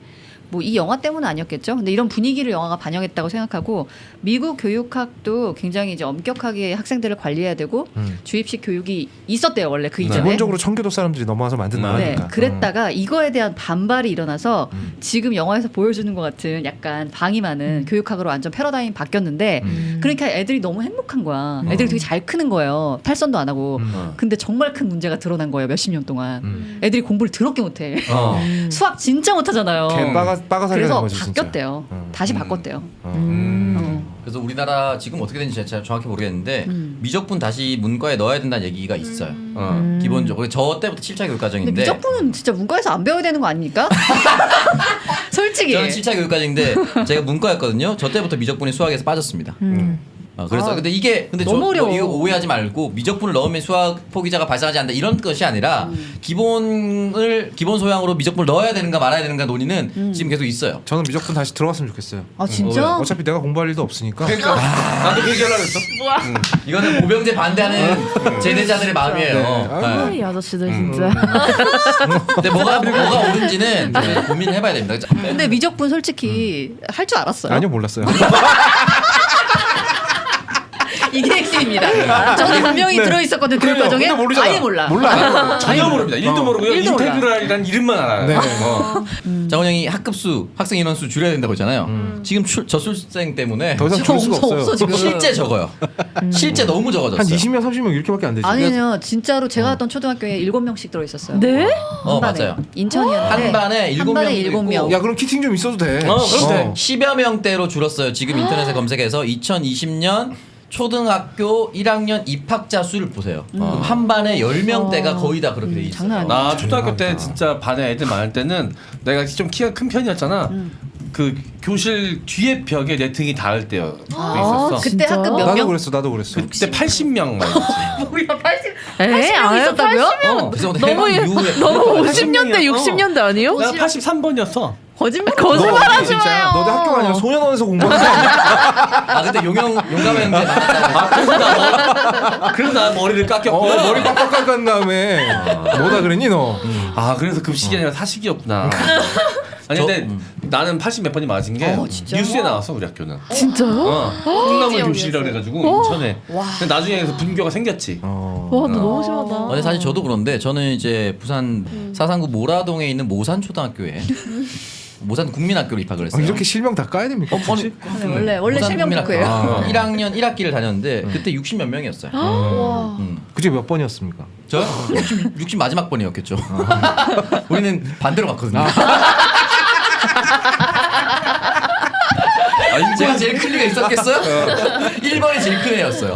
뭐 이 영화 때문은 아니었겠죠. 근데 이런 분위기를 영화가 반영했다고 생각하고 미국 교육학도 굉장히 이제 엄격하게 학생들을 관리해야 되고 주입식 교육이 있었대요 원래 그 이전에. 기본적으로 청교도 사람들이 넘어와서 만든 네, 나라니까. 그랬다가 이거에 대한 반발이 일어나서 지금 영화에서 보여주는 것 같은 약간 방임하는 교육학으로 완전 패러다임이 바뀌었는데 그러니까 애들이 너무 행복한 거야. 애들이 되게 잘 크는 거예요. 탈선도 안 하고. 근데 정말 큰 문제가 드러난 거예요. 몇십 년 동안. 애들이 공부를 더럽게 못해. 수학 진짜 못하잖아요. 빠가 살리는 그래서 거지 진짜. 바뀌었대요. 다시 바꿨대요. 그래서 우리나라 지금 어떻게 되는지 제가 정확히 모르겠는데 미적분 다시 문과에 넣어야 된다는 얘기가 있어요. 기본적으로 저 때부터 7차 교육 근데 과정인데 미적분은 진짜 문과에서 안 배워야 되는 거 아닙니까? 솔직히. 저는 7차 교육 과정인데 제가 문과였거든요. 저 때부터 미적분이 수학에서 빠졌습니다. 그래서 근데 이게 근데 너무 어려워. 이거 오해하지 말고 미적분을 넣으면 수학 포기자가 발생하지 않는다 이런 것이 아니라 기본 소양으로 미적분을 넣어야 되는가 말아야 되는가 논의는 지금 계속 있어요. 저는 미적분 다시 들어갔으면 좋겠어요. 아 진짜? 어차피 내가 공부할 일도 없으니까. 그러니까 나도 그 얘기하려고 했어. 이거는 모병제 반대하는 제대자들의 마음이에요. 네. 네. 이 아저씨들 진짜. 근데 뭐가 옳은지는 좀 고민을 해봐야 됩니다. 근데 미적분 솔직히 할 줄 알았어요. 아니요 몰랐어요. 이게 핵심입니다. 저도 분명히 들어있었거든 교육 그래요. 과정에. 근데 모르잖아. 아예 몰라. 몰라. 전혀 모릅니다. 1도 모르고요. 일도 몰라. 인테그랄이라는 이름만 알아요. 네. 장원영이 학급수 학생 인원수 줄여야 된다고 했잖아요. 지금 저출생 때문에 더 이상 줄 수가 없어, 없어요. 없어, 지금. 실제 적어요. 실제 너무 적어졌어요. 한 20명 30명 이렇게밖에 안 되지. 아니요, 진짜로 제가 갔던 초등학교에 7명씩 들어있었어요. 네? 한 반에. 맞아요. 인천이었는데 한 반에 한 반에 7명 7명. 야 그럼 키팅 좀 있어도 돼. 그렇대. 10여 명대로 줄었어요. 지금 인터넷에 검색해서 2020년 초등학교 1학년 입학자 수를 보세요. 그럼 한 반에 10명대가 거의 다 그렇게 돼 있어요. 장난 아니야. 나 초등학교 때 진짜 반에 애들 많을 때는 내가 좀 키가 큰 편이었잖아. 그 교실 뒤에 벽에 내 등이 닿을 때가 있었어. 그때 진짜? 학급 몇 나도 명? 그랬어. 나도 그랬어. 그때 80명 막 있었지. 뭐야 80? 에이, 80명 아유, 있었다고요? 그래서 너무 해방 이후에 너무 80명 50년대 이야. 60년대 아니요? 나 83번이었어. 거짓말하지 마요. 너도 학교가 아니라 소년원에서 공부하는 거 아니야? 아 근데 용감했는데 많았다고. 그래서 나 머리를 깎였고. 머리 빡빡 깎은 다음에 뭐다 그랬니 너? 아 그래서 급식이 아니라 사식이었구나. 아니 근데 나는 80 몇 번이 맞은 게 진짜? 뉴스에 나왔어 우리 학교는. 진짜요? 콩나물 교실이라 그래가지고 인천에. 근데 나중에 그래서 분교가 생겼지. 와, 너 너무 심하다. 근데 사실 저도 그런데 저는 이제 부산 사상구 모라동에 있는 모산 초등학교에 모산 국민학교로 입학을 했어요. 이렇게 실명 다 까야 됩니까? 아니, 원래 모산 실명 국민학교. 토크예요. 1학년 1학기를 다녔는데 그때 60몇 명이었어요. 그게 몇 번이었습니까? 저 60 마지막 번이었겠죠. 우리는 반대로 갔거든요. 제가 제일 클 리가 있었겠어요? 1번이 제일 큰 애였어요.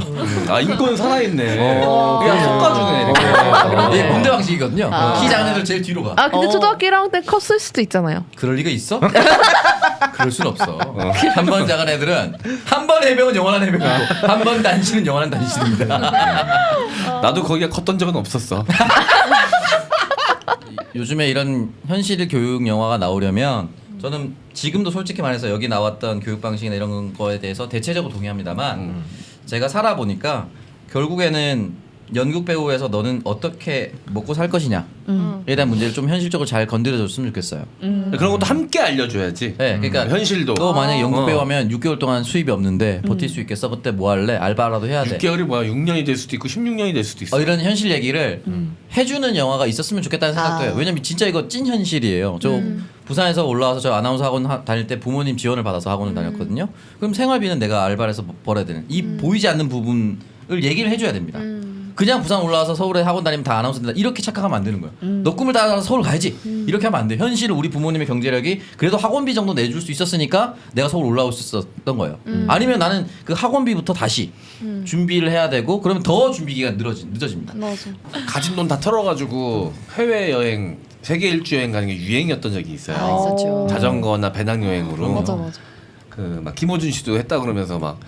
아 인권 살아있네. 그냥 그러네. 섞어주네 이렇게. 이게 문대 방식이거든요. 키 작은 애들 제일 뒤로 가. 아 근데 초등학교 1학년 때 컸을 수도 있잖아요. 그럴 리가 있어? 그럴 순 없어. 한 번 작은 애들은 한 번 해병은 영원한 해병이고 한 번 단신은 영원한 단신입니다. 나도 거기가 컸던 적은 없었어. 요즘에 이런 현실 교육 영화가 나오려면 저는 지금도 솔직히 말해서 여기 나왔던 교육 방식이나 이런 거에 대해서 대체적으로 동의합니다만 제가 살아보니까 결국에는 연극 배우에서 너는 어떻게 먹고 살 것이냐에 대한 문제를 좀 현실적으로 잘 건드려줬으면 좋겠어요. 그런 것도 함께 알려줘야지. 네, 그러니까 현실도. 너 만약에 연극 어. 배우 하면 6개월 동안 수입이 없는데 버틸 수 있겠어? 그때 뭐 할래? 알바라도 해야 돼. 6개월이 뭐야? 6년이 될 수도 있고 16년이 될 수도 있어. 이런 현실 얘기를 해주는 영화가 있었으면 좋겠다는 생각도 해요. 왜냐면 진짜 이거 찐 현실이에요. 저 부산에서 올라와서 저 아나운서 학원 다닐 때 부모님 지원을 받아서 학원을 다녔거든요. 그럼 생활비는 내가 알바를 해서 벌어야 되는 이 보이지 않는 부분을 얘기를 해줘야 됩니다. 그냥 부산 올라와서 서울에 학원 다니면 다 아나운서 된다 이렇게 착각하면 안 되는 거예요. 너 꿈을 따라서 서울 가야지 이렇게 하면 안 돼. 현실은 우리 부모님의 경제력이 그래도 학원비 정도 내줄 수 있었으니까 내가 서울 올라올 수 있었던 거예요. 아니면 나는 그 학원비부터 다시 준비를 해야 되고 그러면 더 준비 기간 늦어집니다. 맞아. 가진 돈 다 털어가지고 해외 여행 세계 일주 여행 가는 게 유행이었던 적이 있어요. 있었죠. 자전거나 배낭 여행으로. 맞아 맞아. 그 막 김호준 씨도 했다 그러면서 막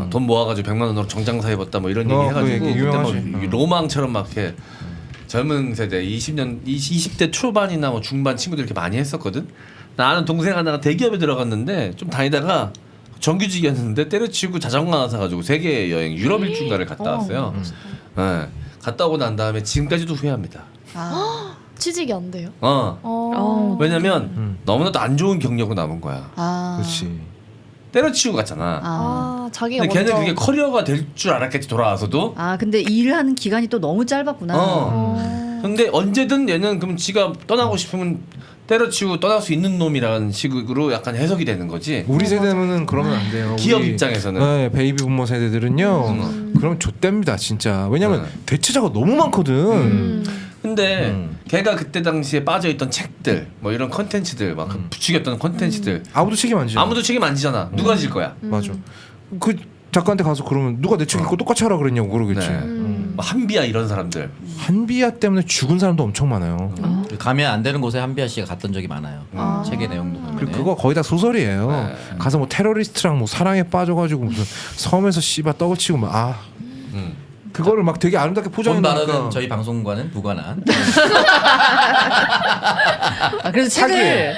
돈 모아가지고 100만 원으로 정장사 입었다 뭐 이런 얘기 그 해가지고 얘기 그때 유명하지. 뭐 로망처럼 막 이렇게 젊은 세대 20대 초반이나 뭐 중반 친구들 이렇게 많이 했었거든. 나는 동생 하나가 대기업에 들어갔는데 좀 다니다가 정규직이었는데 때려치우고 자전거 하나 사가지고 세계 여행 유럽 일주인가를 갔다 왔어요. 네. 갔다 오고 난 다음에 지금까지도 후회합니다. 취직이 안 돼요. 왜냐면 너무나도 안 좋은 경력으로 남은 거야. 그렇지. 때려치우고 갔잖아. 자기가 근데 걔는 먼저 그게 커리어가 될 줄 알았겠지 돌아와서도. 근데 일하는 기간이 또 너무 짧았구나. 근데 언제든 얘는 그럼 지가 떠나고 싶으면 때려치우고 떠날 수 있는 놈이라는 식으로 약간 해석이 되는 거지. 우리 세대는 그러면 안 돼요. 기업 우리, 입장에서는. 네, 베이비 부모 세대들은요. 그럼 좆됩니다 진짜. 왜냐면 대체자가 너무 많거든. 근데 걔가 그때 당시에 빠져있던 책들 뭐 이런 컨텐츠들 막 부추겼던 컨텐츠들 아무도 책임 안 지잖아. 아무도 책임 안 지잖아. 누가 질 거야? 맞아. 그 작가한테 가서 그러면 누가 내 책 읽고 똑같이 하라 그랬냐고 그러겠지. 네. 뭐 한비야 이런 사람들. 한비야 때문에 죽은 사람도 엄청 많아요. 가면 안 되는 곳에 한비아 씨가 갔던 적이 많아요. 책의 내용도 보면. 그리고 그거 거의 다 소설이에요. 네. 가서 뭐 테러리스트랑 뭐 사랑에 빠져가지고 무슨 섬에서 씨발 떡을 치고 막 그거를 막 되게 아름답게 본 포장해 발언은 놓으니까 저희 방송과는 무관한. 그래서 사기. 책을 네.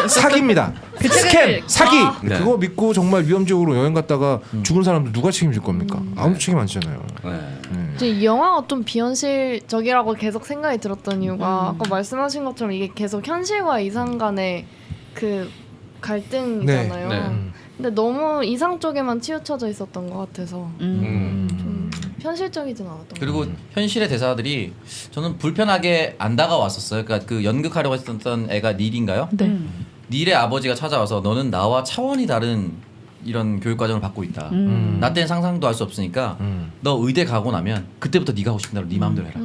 사기입니다. 그 스캠, 사기. 네. 그거 믿고 정말 위험적으로 여행 갔다가 죽은 사람들 누가 책임질 겁니까? 아무도 책임 안 지잖아요. 네. 이제 이 영화가 좀 비현실적이라고 계속 생각이 들었던 이유가 아까 말씀하신 것처럼 이게 계속 현실과 이상 간의 그 갈등이잖아요. 네. 네. 근데 너무 이상 쪽에만 치우쳐져 있었던 것 같아서 좀 현실적이진 않았던 것 그리고 현실의 대사들이 저는 불편하게 안 다가왔었어요. 그러니까 그 연극하려고 했었던 애가 닐인가요? 네. 닐의 아버지가 찾아와서 너는 나와 차원이 다른 이런 교육 과정을 받고 있다. 나 때는 상상도 할 수 없으니까 너 의대 가고 나면 그때부터 네가 하고 싶은 대로 네 마음대로 해라.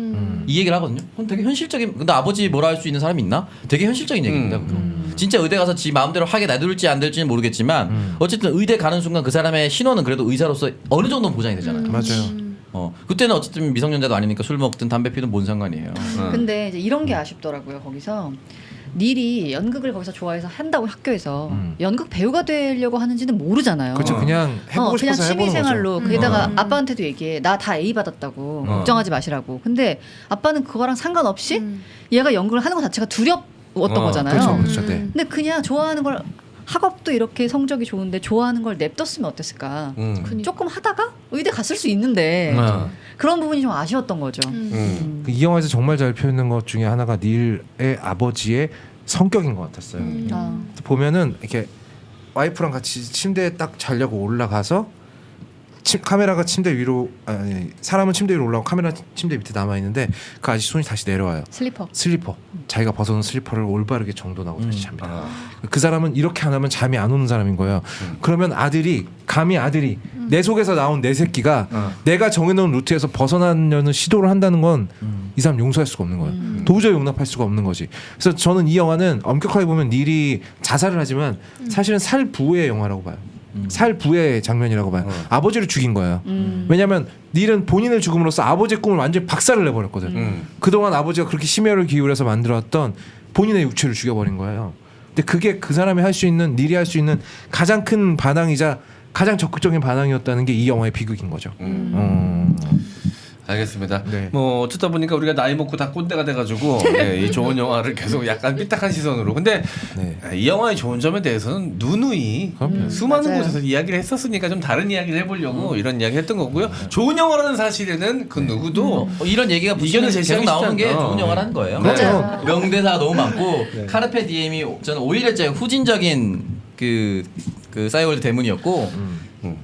이 얘기를 하거든요. 그럼 되게 현실적인. 근데 아버지 뭐라 할 수 있는 사람이 있나? 되게 현실적인 얘기입니다. 그거. 진짜 의대 가서 지 마음대로 하게 놔둘지 안 될지는 모르겠지만 어쨌든 의대 가는 순간 그 사람의 신원은 그래도 의사로서 어느 정도는 보장이 되잖아요. 맞아요. 그때는 어쨌든 미성년자도 아니니까 술 먹든 담배 피든 뭔 상관이에요. 근데 이제 이런 게 아쉽더라고요. 거기서 닐이 연극을 거기서 좋아해서 한다고 학교에서 연극 배우가 되려고 하는지는 모르잖아요. 그렇죠. 그냥 해보고 그냥 싶어서 해보는 취미생활로 거죠. 게다가 아빠한테도 얘기해. 나 다 A 받았다고 걱정하지 마시라고. 근데 아빠는 그거랑 상관없이 얘가 연극을 하는 것 자체가 두렵웠던 거잖아요. 그렇죠, 그렇죠. 네. 근데 그냥 좋아하는 걸 학업도 이렇게 성적이 좋은데 좋아하는 걸 냅뒀으면 어땠을까? 조금 하다가 의대 갔을 수 있는데 그런 부분이 좀 아쉬웠던 거죠. 이 영화에서 정말 잘 표현한 것 중에 하나가 닐의 아버지의 성격인 것 같았어요. 보면은 이렇게 와이프랑 같이 침대에 딱 자려고 올라가서 카메라가 침대 위로 사람은 침대 위로 올라가고 카메라 침대 밑에 남아 있는데 그 아저씨 손이 다시 내려와요. 슬리퍼. 자기가 벗어놓은 슬리퍼를 올바르게 정돈하고 다시 잡니다. 그 사람은 이렇게 안 하면 잠이 안 오는 사람인 거예요. 그러면 감히 아들이 내 속에서 나온 내 새끼가 내가 정해놓은 루트에서 벗어나려는 시도를 한다는 건 이 사람 용서할 수가 없는 거예요. 도저히 용납할 수가 없는 거지. 그래서 저는 이 영화는 엄격하게 보면 닐이 자살을 하지만 사실은 살부의 영화라고 봐요. 살부의 장면이라고 봐요. 아버지를 죽인 거예요. 왜냐하면 닐은 본인을 죽음으로써 아버지의 꿈을 완전히 박살을 내버렸거든. 그동안 아버지가 그렇게 심혈을 기울여서 만들었던 본인의 육체를 죽여버린 거예요. 근데 그게 그 사람이 할 수 있는, 닐이 할 수 있는 가장 큰 반항이자 가장 적극적인 반항이었다는 게 이 영화의 비극인 거죠. 알겠습니다. 네. 뭐 어쩌다 보니까 우리가 나이 먹고 다 꼰대가 돼가지고 네, 이 좋은 영화를 계속 약간 삐딱한 시선으로. 근데 네. 이 영화의 좋은 점에 대해서는 누누이 수많은 맞아요. 곳에서 이야기를 했었으니까 좀 다른 이야기를 해보려고 이런 이야기 했던 거고요. 좋은 영화라는 사실에는 그 누구도 이런 얘기가 이견을 계속 제시하기 나오는 쉽지 게 않아. 좋은 영화라는 거예요. 맞아요. 명대사가 너무 많고 카르페 디엠이 저는 오히려 제 후진적인 그 싸이월드 대문이었고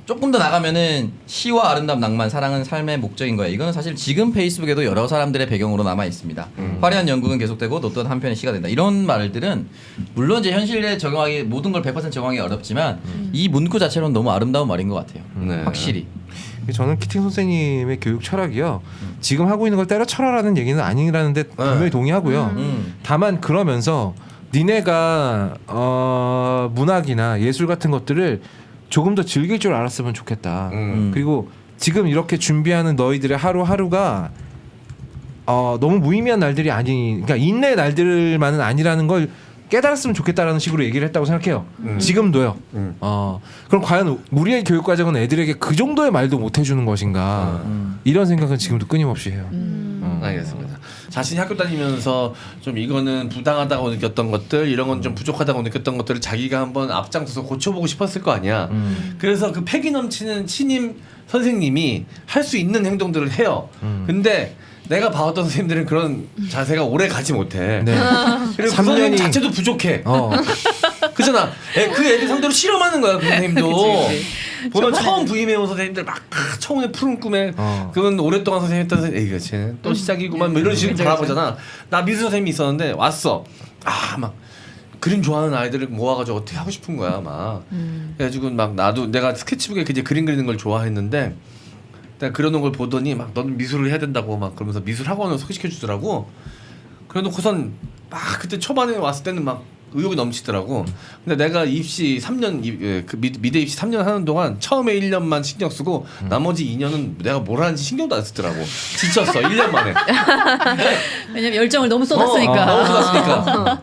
조금 더 나가면은 시와 아름다움 낭만 사랑은 삶의 목적인 거야. 이거는 사실 지금 페이스북에도 여러 사람들의 배경으로 남아 있습니다. 화려한 연극은 계속되고 너 또한 한편의 시가 된다. 이런 말들은 물론 이제 현실에 적용하기 모든 걸 100% 적용하기 어렵지만 이 문구 자체로는 너무 아름다운 말인 것 같아요. 네. 확실히. 저는 키팅 선생님의 교육 철학이요. 지금 하고 있는 걸 때려쳐라라는 얘기는 아니라는데 분명히 동의하고요. 다만 그러면서 니네가 문학이나 예술 같은 것들을 조금 더 즐길 줄 알았으면 좋겠다. 그리고 지금 이렇게 준비하는 너희들의 하루하루가 너무 무의미한 날들이 그러니까 인내의 날들만은 아니라는 걸 깨달았으면 좋겠다라는 식으로 얘기를 했다고 생각해요. 지금도요. 그럼 과연 우리의 교육 과정은 애들에게 그 정도의 말도 못 해주는 것인가? 이런 생각은 지금도 끊임없이 해요. 알겠습니다. 자신이 학교 다니면서 좀 이거는 부당하다고 느꼈던 것들, 이런 건 좀 부족하다고 느꼈던 것들을 자기가 한번 앞장서서 고쳐보고 싶었을 거 아니야. 그래서 그 패기 넘치는 신임 선생님이 할 수 있는 행동들을 해요. 근데 내가 봐왔던 선생님들은 그런 자세가 오래 가지 못해. 네. 그리고 그 선생님 자체도 부족해. 그잖아. 그 애들 상대로 실험하는 거야, 그 선생님도. 보면 처음 부임해온 선생님들 막 처음에 푸른 꿈에 그건 오랫동안 선생님 했던 선생님, 이거 쟤는 또 시작이구만 뭐 이런 식으로 바라보잖아. 나 미술 선생님이 있었는데 왔어. 막 그림 좋아하는 아이들을 모아가지고 어떻게 하고 싶은 거야, 막. 그래가지고 막 나도 내가 스케치북에 이제 그림 그리는 걸 좋아했는데 내가 그려놓은 걸 보더니 막 너는 미술을 해야 된다고 막 그러면서 미술 학원을 소개시켜 주더라고. 그래놓고선 막 그때 초반에 왔을 때는 막 의욕이 넘치더라고. 근데 내가 입시 3년 그 미대 입시 3년 하는 동안 처음에 1년만 신경 쓰고 나머지 2년은 내가 뭘 하는지 신경도 안 쓰더라고. 지쳤어. 1년 만에. 왜냐면 열정을 너무 쏟았으니까. 너무 쏟았으니까.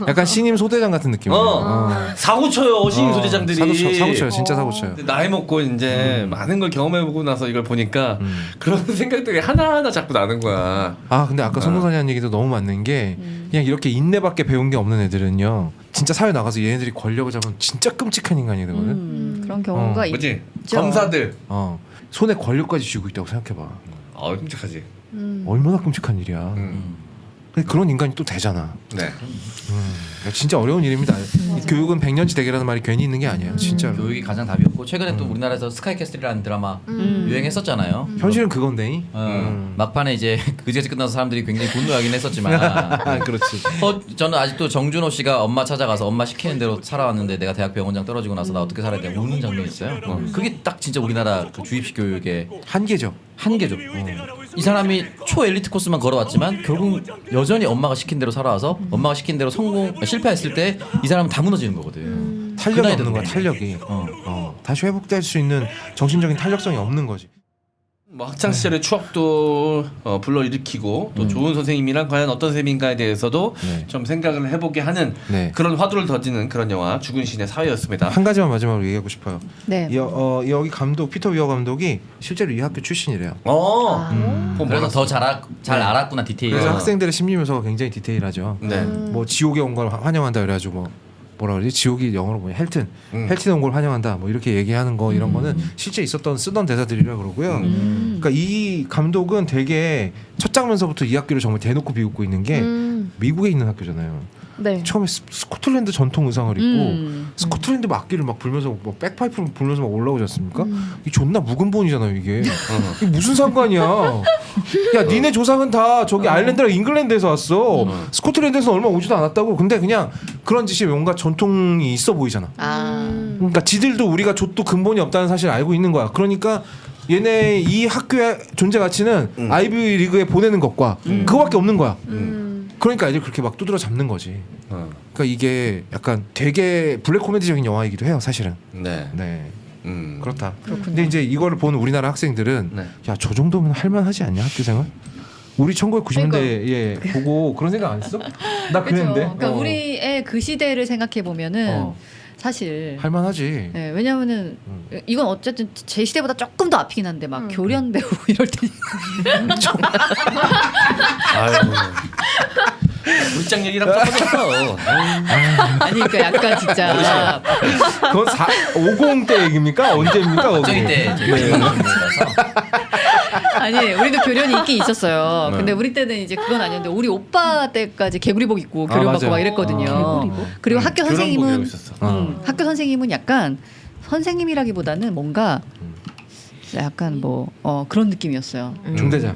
약간 신임 소대장 같은 느낌이에요. 사고 쳐요. 신임 소대장들이. 사고 쳐요. 진짜 사고 쳐요. 나이 먹고 이제 많은 걸 경험해보고 나서 이걸 보니까 그런 생각들이 하나하나 자꾸 나는 거야. 근데 아까 손동산이 한 얘기도 너무 맞는 게 그냥 이렇게 인내밖에 배운 게 없는 애들은요. 진짜 사회 나가서 얘네들이 권력을 잡으면 진짜 끔찍한 인간이거든. 그런 경우가 그렇지. 있죠. 검사들. 손에 권력까지 쥐고 있다고 생각해봐. 끔찍하지. 얼마나 끔찍한 일이야. 근데 그런 인간이 또 되잖아. 네. 진짜 어려운 일입니다. 이 교육은 100년치 대계라는 말이 괜히 있는 게 아니에요. 진짜로. 교육이 가장 답이었고 최근에 또 우리나라에서 스카이캐슬이라는 드라마 유행했었잖아요. 현실은 그건데. 막판에 이제 그제까지 끝나서 사람들이 굉장히 분노하긴 했었지만 그렇지. 저는 아직도 정준호 씨가 엄마 찾아가서 엄마 시키는 대로 살아왔는데 내가 대학 병원장 떨어지고 나서 나 어떻게 살아야 돼 우는 장면이 있어요. 그게 딱 진짜 우리나라 그 주입식 교육의 한계죠. 이 사람이 초 엘리트 코스만 걸어왔지만 결국 여전히 엄마가 시킨 대로 살아와서 엄마가 시킨 대로 실패했을 때 이 사람은 다 무너지는 거거든. 탄력이 그 나이 없는 거야. 됐는데. 탄력이. 다시 회복될 수 있는 정신적인 탄력성이 없는 거지. 뭐 학창 시절의 추억도 불러일으키고 또 좋은 선생님이란 과연 어떤 선생님인가에 대해서도 좀 생각을 해보게 하는 그런 화두를 던지는 그런 영화 죽은 시인의 사회였습니다. 한 가지만 마지막으로 얘기하고 싶어요. 네. 여기 감독 피터 위어 감독이 실제로 이 학교 출신이래요. 그래서 더 잘 알았구나 디테일. 그래서 학생들의 심리 묘사가 굉장히 디테일하죠. 네. 뭐 지옥에 온 걸 환영한다 그래가지고 뭐라 그러지? 지옥이 영어로 뭐냐? 헬튼에 온 걸 환영한다. 뭐 이렇게 얘기하는 거 이런 거는 실제 쓰던 대사들이라 그러고요. 그러니까 이 감독은 되게 첫 장면서부터 이 학교를 정말 대놓고 비웃고 있는 게 미국에 있는 학교잖아요. 네. 처음에 스코틀랜드 전통 의상을 입고 스코틀랜드 악기를 막 불면서 뭐 백파이프를 불면서 막 올라오지 않습니까? 이 존나 묵은 본이잖아요 이게. 이게 무슨 상관이야? 야 니네 조상은 다 저기 아일랜드랑 잉글랜드에서 왔어. 스코틀랜드에서 얼마 오지도 않았다고. 근데 그냥 그런 짓이 뭔가 전통이 있어 보이잖아. 그러니까 지들도 우리가 족도 근본이 없다는 사실을 알고 있는 거야. 그러니까 얘네 이 학교의 존재 가치는 아이비 리그에 보내는 것과 그거밖에 없는 거야. 그러니까 애들 그렇게 막 두드러 잡는 거지. 그러니까 이게 약간 되게 블랙 코미디적인 영화이기도 해요, 사실은. 네. 네. 그렇다. 그렇군요. 근데 이제 이거를 보는 우리나라 학생들은 네. 야, 저 정도면 할만하지 않냐 학교 생활? 우리 1990년대에 보고 그런 생각 안 했어? 나 그랬는데. 그러니까 우리의 그 시대를 생각해 보면은 사실 할만하지. 네, 왜냐면은 이건 어쨌든 제 시대보다 조금 더 앞이긴 한데 막 교련 배우 이럴 때 아유. 물장 얘기랑 똑같았어. 아니 그러니까 약간 진짜 그건 50대 얘기입니까? 언제입니까? 저희 때 네. 아니 우리도 교련이 있긴 있었어요. 근데 우리 때는 이제 그건 아니었는데 우리 오빠 때까지 개구리복 입고 교련 받고 맞아요. 막 이랬거든요. 그리고 학교 교련복이라고 선생님은 있었어. 학교 선생님은 약간 선생님이라기보다는 뭔가 약간 뭐 그런 느낌이었어요. 중대장.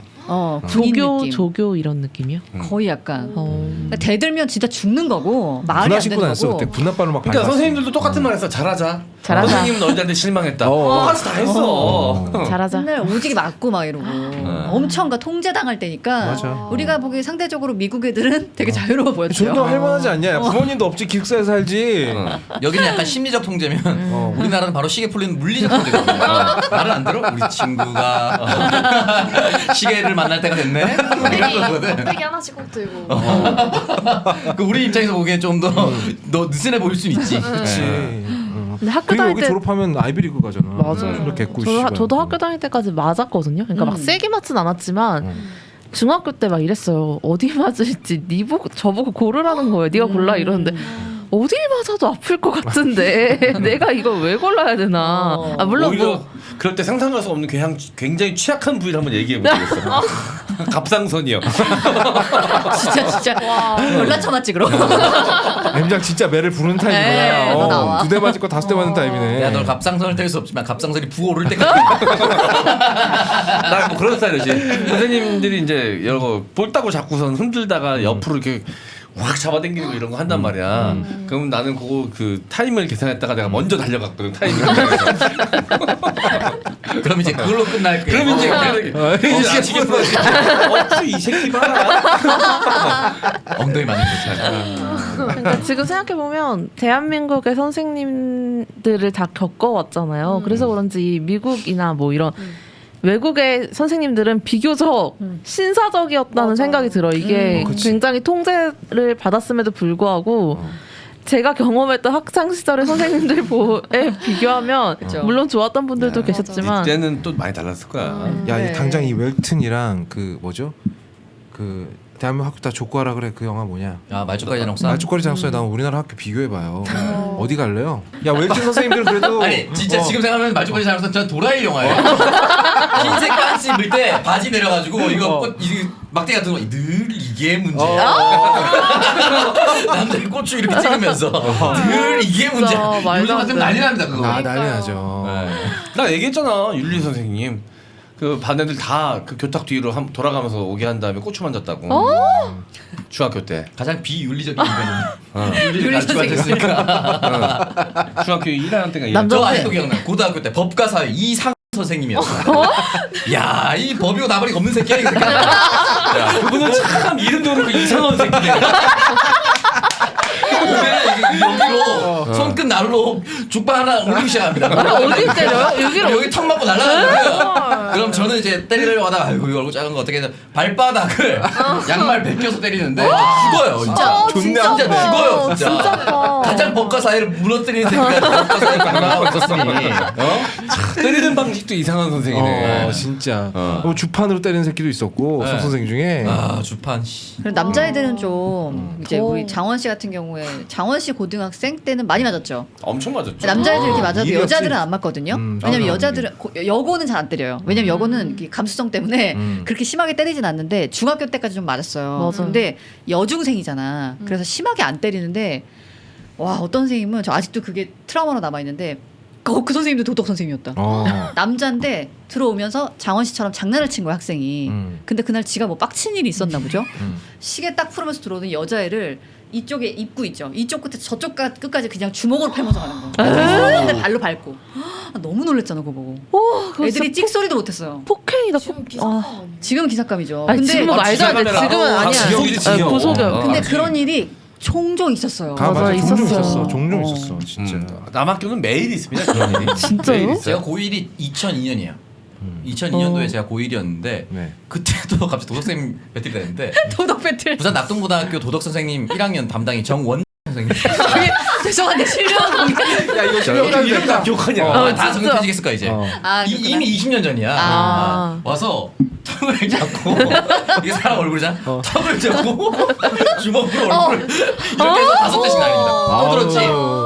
군인 조교 느낌. 조교 이런 느낌이요? 거의 약간 어. 그러니까 대들면 진짜 죽는 거고 말이 안 분화 되는 신고 다녔어 거고. 그때. 분화발로 막 그러니까 밟았어. 선생님들도 똑같은 말 했어. 잘하자. 잘하자. 선생님은 너희들한테 실망했다. 어. 똑같이 다 했어. 잘하자. 맨날 오지게 맞고 막 이러고 엄청 통제당할 때니까 맞아. 우리가 보기에 상대적으로 미국 애들은 되게 자유로워 보였죠. 존나 할만하지 않냐? 부모님도 없지 기숙사에 살지. 여기는 약간 심리적 통제면 우리나라는 바로 시계 풀리는 물리적 통제거든요. 말을 안 들어? 우리 친구가 시계를 만날 때가 됐네. 이런 거거든. 되게 하나씩 꼭 들고. 그 우리 입장에서 보기엔 좀 더 느슨해 보일 수 있지. 그렇지. 근데 학교 그리고 다닐 여기 때 졸업하면 아이비리그 가잖아. 맞아요. 이렇게 개꿀. 저도 학교 다닐 때까지 맞았거든요. 그러니까 막 세게 맞진 않았지만 중학교 때 막 이랬어요. 어디 맞을지 니 보고 저보고 고르라는 거예요. 네가 골라 이러는데 어디 맞아도 아플 것 같은데 내가 이걸 왜 골라야 되나? 아 물론 오히려 뭐 그럴 때 상상할 수 없는 굉장히 취약한 부위를 한번 얘기해 보겠어. 갑상선이요. 진짜 연락 쳐맞지 그럼. M장 진짜 매를 부르는 에이, 타입이구나. 너 나와. 2대 맞을 거 5대 맞는 타입이네. 야, 널 갑상선을 뗄 수 없지만 갑상선이 부어오를 때까지. 나 뭐 그런 스타일이지. 선생님들이 이제 여러 거 볼따고 잡고선 흔들다가 옆으로 이렇게 확 잡아당기는 거 이런 거 한단 말이야. 그럼 나는 그거 그 타임을 계산했다가 내가 먼저 달려갔거든. 타임을. 그럼 이제 그걸로 끝날 거야. 그럼 이제 이제 시계 풀어야지. 이 새끼 봐라. 엉덩이 맞는 거잖아. 그러니까 지금 생각해 보면 대한민국의 선생님들을 다 겪어왔잖아요. 그래서 그런지 미국이나 뭐 이런 외국의 선생님들은 비교적 신사적이었다는 맞아. 생각이 들어. 이게 굉장히 통제를 받았음에도 불구하고 제가 경험했던 학창 시절의 선생님들에 비교하면 물론 좋았던 분들도 계셨지만 이때는 또 많이 달랐을 거야. 야, 네. 당장 이 웰튼이랑 그 뭐죠? 그 대한민국 학교 다 족구하라 그래. 그 영화 뭐냐? 야, 말죽거리 장사. 말죽거리 장소에 나온 우리나라 학교 비교해봐요. 어디 갈래요? 야, 웰튼 선생님들은 그래도 아니 진짜 지금 생각하면 말죽거리 장사 전 도라이 영화예요. 흰색 반스 입을 때 바지 내려가지고 이거 막대가 들어 늘 이게 문제야. 남자의 고추 이렇게 찍으면서 늘 이게 문제야. 말도 요즘 안 같으면 돼. 난리 납니다 그거. 난리 나죠. 나 얘기했잖아. 윤리 선생님. 그 반 애들 다 그 교탁 뒤로 돌아가면서 오게 한 다음에 고추 만졌다고. 중학교 때. 가장 비윤리적인 인간이. 윤리 윤리를 가르치고 선생님. 앉았으니까. 중학교 1학년 때가 남자- 저 아직도 기억나요. 고등학교 때 법과사회 이상 선생님이었어요. 야, 이 법이고 나발이 없는 새끼야 이거. 야, 그분은 참 이름도 그렇고 이상한 새끼네. 여기로 손끝 날로 죽방 하나 올리기 시작합니다. 어디 때려요? 여기로 여기 턱 맞고 날아가는 거예요. 그럼 저는 이제 때리려고 하다가 아이고 이거 얼굴 작은 거 어떻게 해서 발바닥을 양말 벗겨서 때리는데 죽어요 진짜. 존나 진짜 죽어요 진짜. 진짜 아파. 가장 법과 사회를 무너뜨리는 새끼가 법과 사회를 강하고 있었으니. 때리는 방식도 이상한 선생이네. 진짜. 주판으로 때리는 새끼도 있었고 송 선생 중에. 아 주판 씨. 그리고 남자애들은 좀 이제 우리 장원 씨 같은 경우에 장원 씨 고등학생 때는 많이 맞았죠. 엄청 맞았죠. 남자애들 이렇게 맞아도 일이 없지. 여자들은 안 맞거든요. 왜냐면 맞아. 여자들은 여고는 잘 안 때려요. 왜냐면 여고는 이렇게 감수성 때문에 그렇게 심하게 때리진 않는데 중학교 때까지 좀 맞았어요. 맞아. 근데 여중생이잖아. 그래서 심하게 안 때리는데 와 어떤 선생님은 저 아직도 그게 트라우마로 남아 있는데 그 선생님도 도덕 선생님이었다. 남자인데 들어오면서 장원 씨처럼 장난을 친 거야 학생이. 근데 그날 지가 뭐 빡친 일이 있었나 보죠. 시계 딱 풀으면서 들어오는 여자애를 이쪽에 입구 있죠. 이쪽 끝에 저쪽 끝까지 그냥 주먹으로 패면서 가는 거. 데 발로 밟고 너무 놀랬잖아 그거 보고. 그거 애들이 진짜 찍소리도 못했어요. 폭행이다. 지금 기사감이죠. 아니, 근데 지금은 말도 안 돼. 기사감이라. 지금은 아니야. 지경이지, 지경. 고소경. 근데 그런 일이 종종 있었어요. 맞아, 맞아, 종종 있었어요. 있었어. 종종 있었어. 진짜. 남학교는 매일 있습니다. 그런 일이. 진짜요? 매일 있어요. 제가 고1이 2002년이에요. 2002년도에 제가 고1이었는데 네. 그때도 갑자기 도덕쌤 배틀이 됐는데 도덕 배틀. 부산 낙동고등학교 도덕선생님 1학년 담당이 정원 선생님. 죄송한데 실명한 게. 야 이거 이렇게 이름 다 기억하냐? 다 정립해지겠을 거야 이제. 아, 이미 20년 전이야. 아. 와서 턱을 잡고 이게 사람 얼굴이잖아. 턱을 잡고 주먹으로 얼굴을 이렇게 해서 5대씩 날립니다. 떠들었지.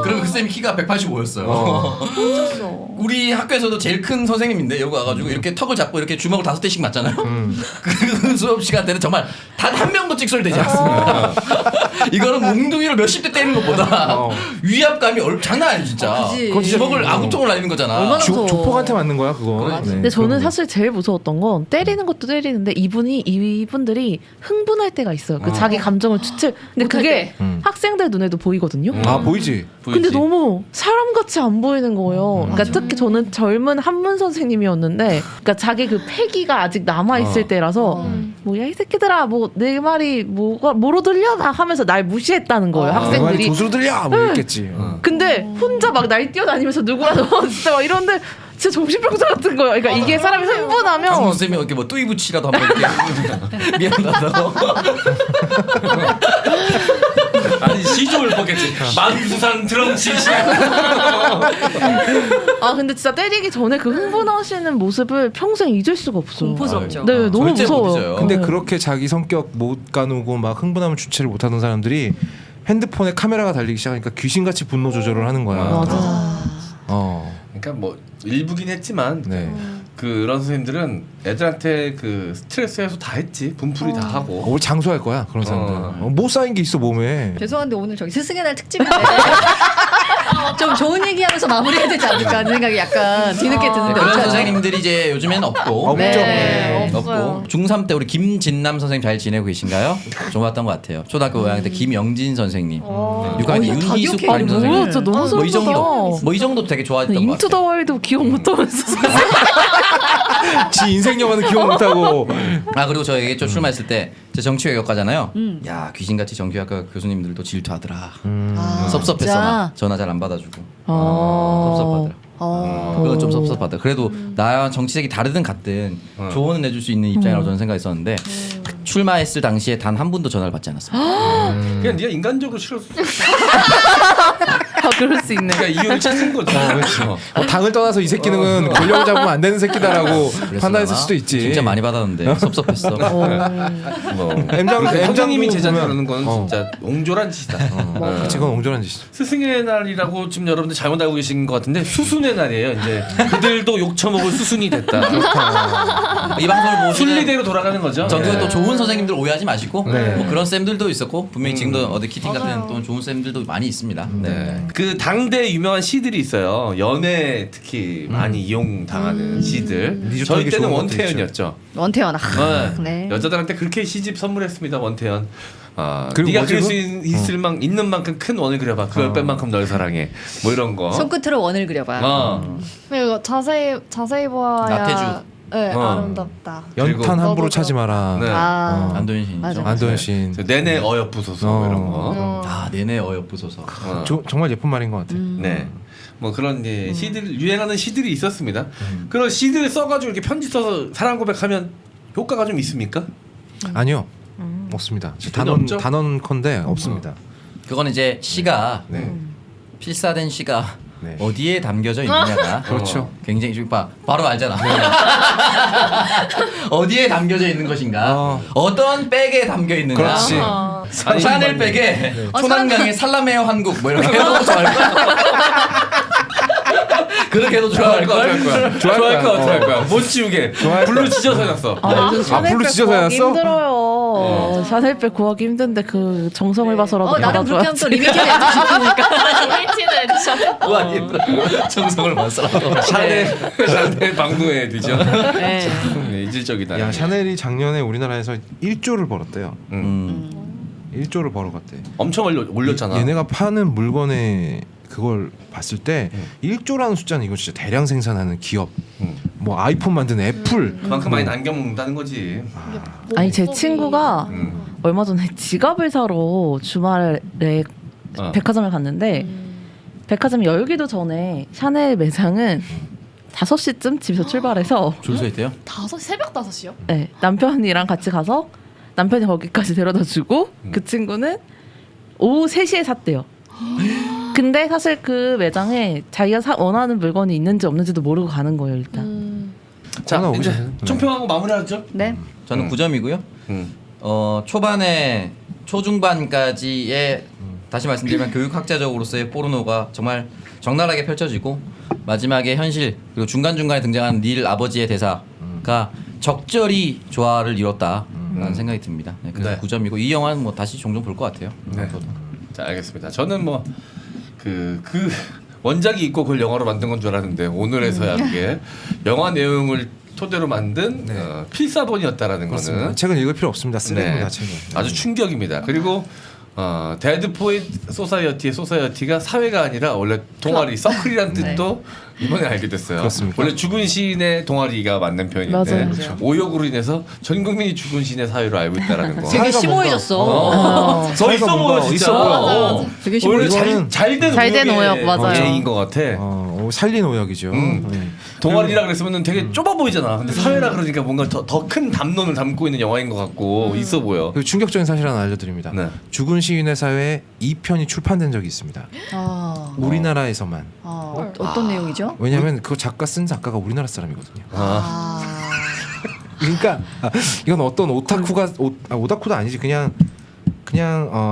그러면 그 쌤이 키가 185였어요. 우리 학교에서도 제일 큰 선생님인데 여기 와가지고 이렇게 턱을 잡고 이렇게 주먹을 5대씩 맞잖아요. 그 수업 시간 때는 정말 단 한 명도 찍소리 되지 않습니다. 이거는 몽둥이로 몇십 대 때리는 것보다 위압감이 장난 아니야 진짜. 그지. 주먹을 아구통을 날리는 거잖아. 얼마나 무서워. 조폭한테 맞는 거야 그거. 네, 근데 저는 그런 거. 사실 제일 무서웠던 건 때리는 것도 때리는데 이분들이 흥분할 때가 있어요. 그 자기 감정을 주체. 근데 못할 그게 때. 학생들 눈에도 보이거든요. 아 보이지. 근데 너무 사람같이 안 보이는 거예요. 그러니까 특히 저는 젊은 한문 선생님이었는데, 그러니까 자기 그 패기가 아직 남아 있을 때라서 뭐야 이 새끼들아 뭐 내 말이 뭐로 들려 나 하면서 날 무시했다는 거예요. 내 말이 학생들이. 도수로 들려 뭐 이랬겠지. 근데 혼자 막 날 뛰어다니면서 누구라도 진짜 막 이런데 진짜 정신병자 같은 거예요. 그러니까 이게 사람이 흥분하면 강문 쌤이 이렇게 뭐 뚜이부치라도 한번 이렇게 미안하다고. 아니 시조를 보겠지. 만수산 드럼치 시. 아 근데 진짜 때리기 전에 그 흥분하시는 모습을 평생 잊을 수가 없어요. 공포스럽죠. 네, 너무 절대 못 무서워요. 잊어요. 근데 네. 그렇게 자기 성격 못 가누고 막 흥분하면 주체를 못하던 사람들이 핸드폰에 카메라가 달리기 시작하니까 귀신같이 분노 조절을 하는 거야. 맞아. 그러니까 뭐 일부긴 했지만 네. 그런 선생님들은 애들한테 그 스트레스 해소 다 했지. 분풀이 다 하고. 오늘 장수할 거야 그런 사람들. 못 쌓인 게 있어 몸에. 죄송한데 오늘 저기 스승의 날 특집인데 좀 좋은 얘기하면서 마무리해야 되지 않을까 하는 생각이 약간 뒤늦게 드는데 그런 어쩌죠? 선생님들이 이제 요즘에는 없고. 없죠. 네. 없어요. 없고. 중3 때 우리 김진남 선생님 잘 지내고 계신가요? 좋았던 것 같아요. 초등학교 5학년 때 김영진 선생님. 6학년 때 다 윤희숙 기억해. 담임 선생님. 뭐야, 진짜 너무 뭐 이 정도. 소름돋아. 뭐 이 정도 되게 좋아했던 것 인투 더 같아요. 월드 기억 못하면서 지 인생 영화는 기억 못하고. 아 그리고 저 얘기했죠. 출마했을 때 제 정치외교과잖아요. 야 귀신같이 정치외과 교수님들도 질투하더라. 섭섭했어 진짜? 나. 전화 잘 안 받아주고. 아. 섭섭하더라. 그건 좀 섭섭하다. 그래도 나와 정치색이 다르든 같든 조언은 해줄 수 있는 입장이라고 저는 생각했었는데 출마했을 당시에 단 한 분도 전화를 받지 않았습니다. 그냥 네가 인간적으로 싫었어. 아, 그럴 수 있네. 그러니까 이유를 찾은 거지. 당을 떠나서 이 새끼는 권력을 잡으면 안 되는 새끼다라고 그래서 판단했을 아마 수도 있지. 진짜 많이 받았는데 섭섭했어. 뭐 M장 선생님이 제자 보면- 그러는 건 진짜 옹졸한 짓이다. 그치 그건 옹졸한 짓이죠. 스승의 날이라고 지금 여러분들 잘못 알고 계신 것 같은데 수순의 날이에요. 이제 그들도 욕 처먹을 수순이 됐다. 이 방송을 보시는 순리대로 돌아가는 거죠. 전국에 예. 또 좋은 선생님들 오해하지 마시고 네. 뭐 그런 쌤들도 있었고 분명히 지금도 어디 키팅 같은 또 좋은 쌤들도 많이 있습니다. 네. 그 당대 유명한 시들이 있어요. 연애 특히 많이 이용당하는 시들. 리조트 저희 하기 때는 좋은 것도 원태현 원태현이었죠. 네. 여자들한테 그렇게 시집 선물했습니다. 원태현. 아, 그리고 네가 뭐지, 그릴 수 그거? 있는 만큼 큰 원을 그려봐. 그걸 뺀 만큼 널 사랑해. 뭐 이런 거. 손끝으로 원을 그려봐. 그리고 자세히 보아야 나태주. 네, 어. 아름답다. 그리고 연탄 함부로 너도 차지 마라. 네. 아, 안도현 씨. 맞아. 안도현 씨. 내내 어여쁘소서 뭐 이런 거. 아 내내 어여쁘소서. 정말 예쁜 말인 것 같아. 네. 뭐 그런 시들 유행하는 시들이 있었습니다. 그런 시들을 써가지고 이렇게 편지 써서 사랑 고백하면 효과가 좀 있습니까? 아니요. 없습니다. 전혀 없죠? 단언컨대 없습니다. 그거는 이제 시가 네. 필사된 시가 네. 어디에 담겨져 있느냐가 그렇죠. 굉장히 지금 바로 알잖아. 어디에 담겨져 있는 것인가? 어떤 백에 담겨 있는가? 그렇지. 아니, 샤넬 백에 초난강의 살라메오 한국 뭐 이렇게 해도 좋아할 거야. 그렇게 해도 좋아할 거야. 좋아할 거야. 못 지우게. 불로 찢어서 해놨어. 요즘 샤넬백 불로 찢어서 구하기 해놨어? 힘들어요. 샤넬백 구하기 힘든데 그 정성을 봐서라도 나름 그렇게 하면 받아줘야지. 또 리미티드 에디션 주니까. 리미티드 에디션. 와 정성을 봤어. 샤넬 방송에 edition. 네. 이질적이다. 야 샤넬이 작년에 우리나라에서 1조를 벌었대요. 1조를 벌어갔대. 엄청 올렸잖아. 얘네가 파는 물건의 그걸 봤을 때 1조라는 숫자는 이거 진짜 대량 생산하는 기업, 뭐 아이폰 만드는 애플 그만큼 많이 남겨먹는다는 거지. 아니 제 친구가 얼마 전에 지갑을 사러 주말에 백화점을 갔는데 백화점 열기도 전에 샤넬 매장은 5시쯤 집에서 출발해서 줄 서 있대요. 새벽 5시요? 네, 남편이랑 같이 가서 남편이 거기까지 데려다 주고 그 친구는 오후 3시에 샀대요. 근데 사실 그 매장에 자기가 원하는 물건이 있는지 없는지도 모르고 가는 거예요 일단. 자 하나 이제 오시네. 총평하고 마무리하죠. 네. 저는 9점이고요. 음. 초반에 초중반까지의 다시 말씀드리면 교육학자적으로서의 포르노가 정말 적나라하게 펼쳐지고 마지막에 현실 그리고 중간중간에 등장하는 닐 아버지의 대사가 적절히 조화를 이뤘다라는 생각이 듭니다. 네, 그래서 네. 9점이고 이 영화는 뭐 다시 종종 볼 것 같아요. 네. 저도. 자 알겠습니다. 저는 뭐 그 원작이 있고 그걸 영화로 만든 건 줄 알았는데 오늘에서야 그게 영화 내용을 토대로 만든 네. 필사본이었다라는 그렇습니다. 거는 책은 읽을 필요 없습니다. 쓰레기입니다. 책은. 아주 충격입니다. 그리고 데드 포엣 소사이어티의 소사이어티가 사회가 아니라 원래 동아리 서클이라는 뜻도 이번에 알게 됐어요. 그렇습니까? 원래 죽은 시인의 동아리가 맞는 표현인데 맞아요. 오역으로 인해서 전 국민이 죽은 시인의 사회로 알고 있다라는 거. 되게 사회가 심오해졌어. 더 사회가 있어 보여 뭔가 진짜. 있어 보여. 되게 오히려 이거는 잘된 잘된 오역, 맞아요. 예인 것 같아. 살린 오역이죠. 네. 동아리라 그랬으면 되게 좁아 보이잖아. 근데 사회라 그러니까 뭔가 더 큰 담론을 담고 있는 영화인 것 같고 있어 보여. 그리고 충격적인 사실 하나 알려드립니다. 네. 죽은 시인의 사회 2편이 출판된 적이 있습니다. 우리나라에서만. 어떤 내용이죠? 왜냐하면 그 작가 쓴 작가가 우리나라 사람이거든요. 아. 그러니까 이건 어떤 오타쿠가 오타쿠도 아니지 그냥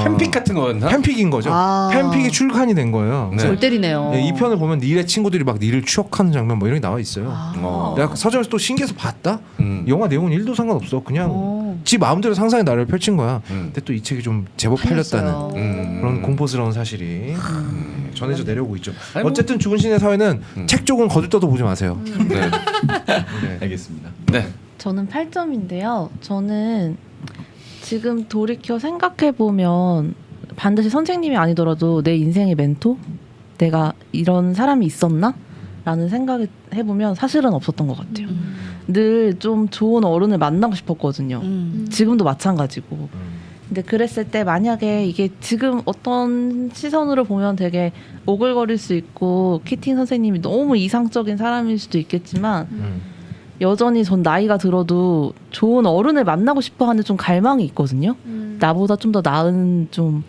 팬픽 같은 거였나? 팬픽인 거죠. 팬픽이 출간이 된 거예요. 네. 골 때리네요. 이 편을 보면 닐의 친구들이 막 닐을 추억하는 장면 뭐 이런 게 나와 있어요. 어. 내가 서점에서 또 신기해서 봤다. 영화 내용은 1도 상관없어. 그냥 지 마음대로 상상의 나를 펼친 거야. 근데 또 이 책이 좀 제법 팔렸다는 그런 공포스러운 사실이 전해져 내려오고 있죠. 아니, 뭐- 어쨌든 죽은 신의 사회는 책 쪽은 거들떠도 보지 마세요. 네. 네. 알겠습니다. 네. 저는 8점인데요. 저는 지금 돌이켜 생각해 보면 반드시 선생님이 아니더라도 내 인생의 멘토, 내가 이런 사람이 있었나? 라는 생각을 해보면 사실은 없었던 것 같아요. 늘 좀 좋은 어른을 만나고 싶었거든요. 지금도 마찬가지고. 근데 그랬을 때 만약에 이게 지금 어떤 시선으로 보면 되게 오글거릴 수 있고 키팅 선생님이 너무 이상적인 사람일 수도 있겠지만 여전히 전 나이가 들어도 좋은 어른을 만나고 싶어하는 좀 갈망이 있거든요. 나보다 좀 더 나은 좀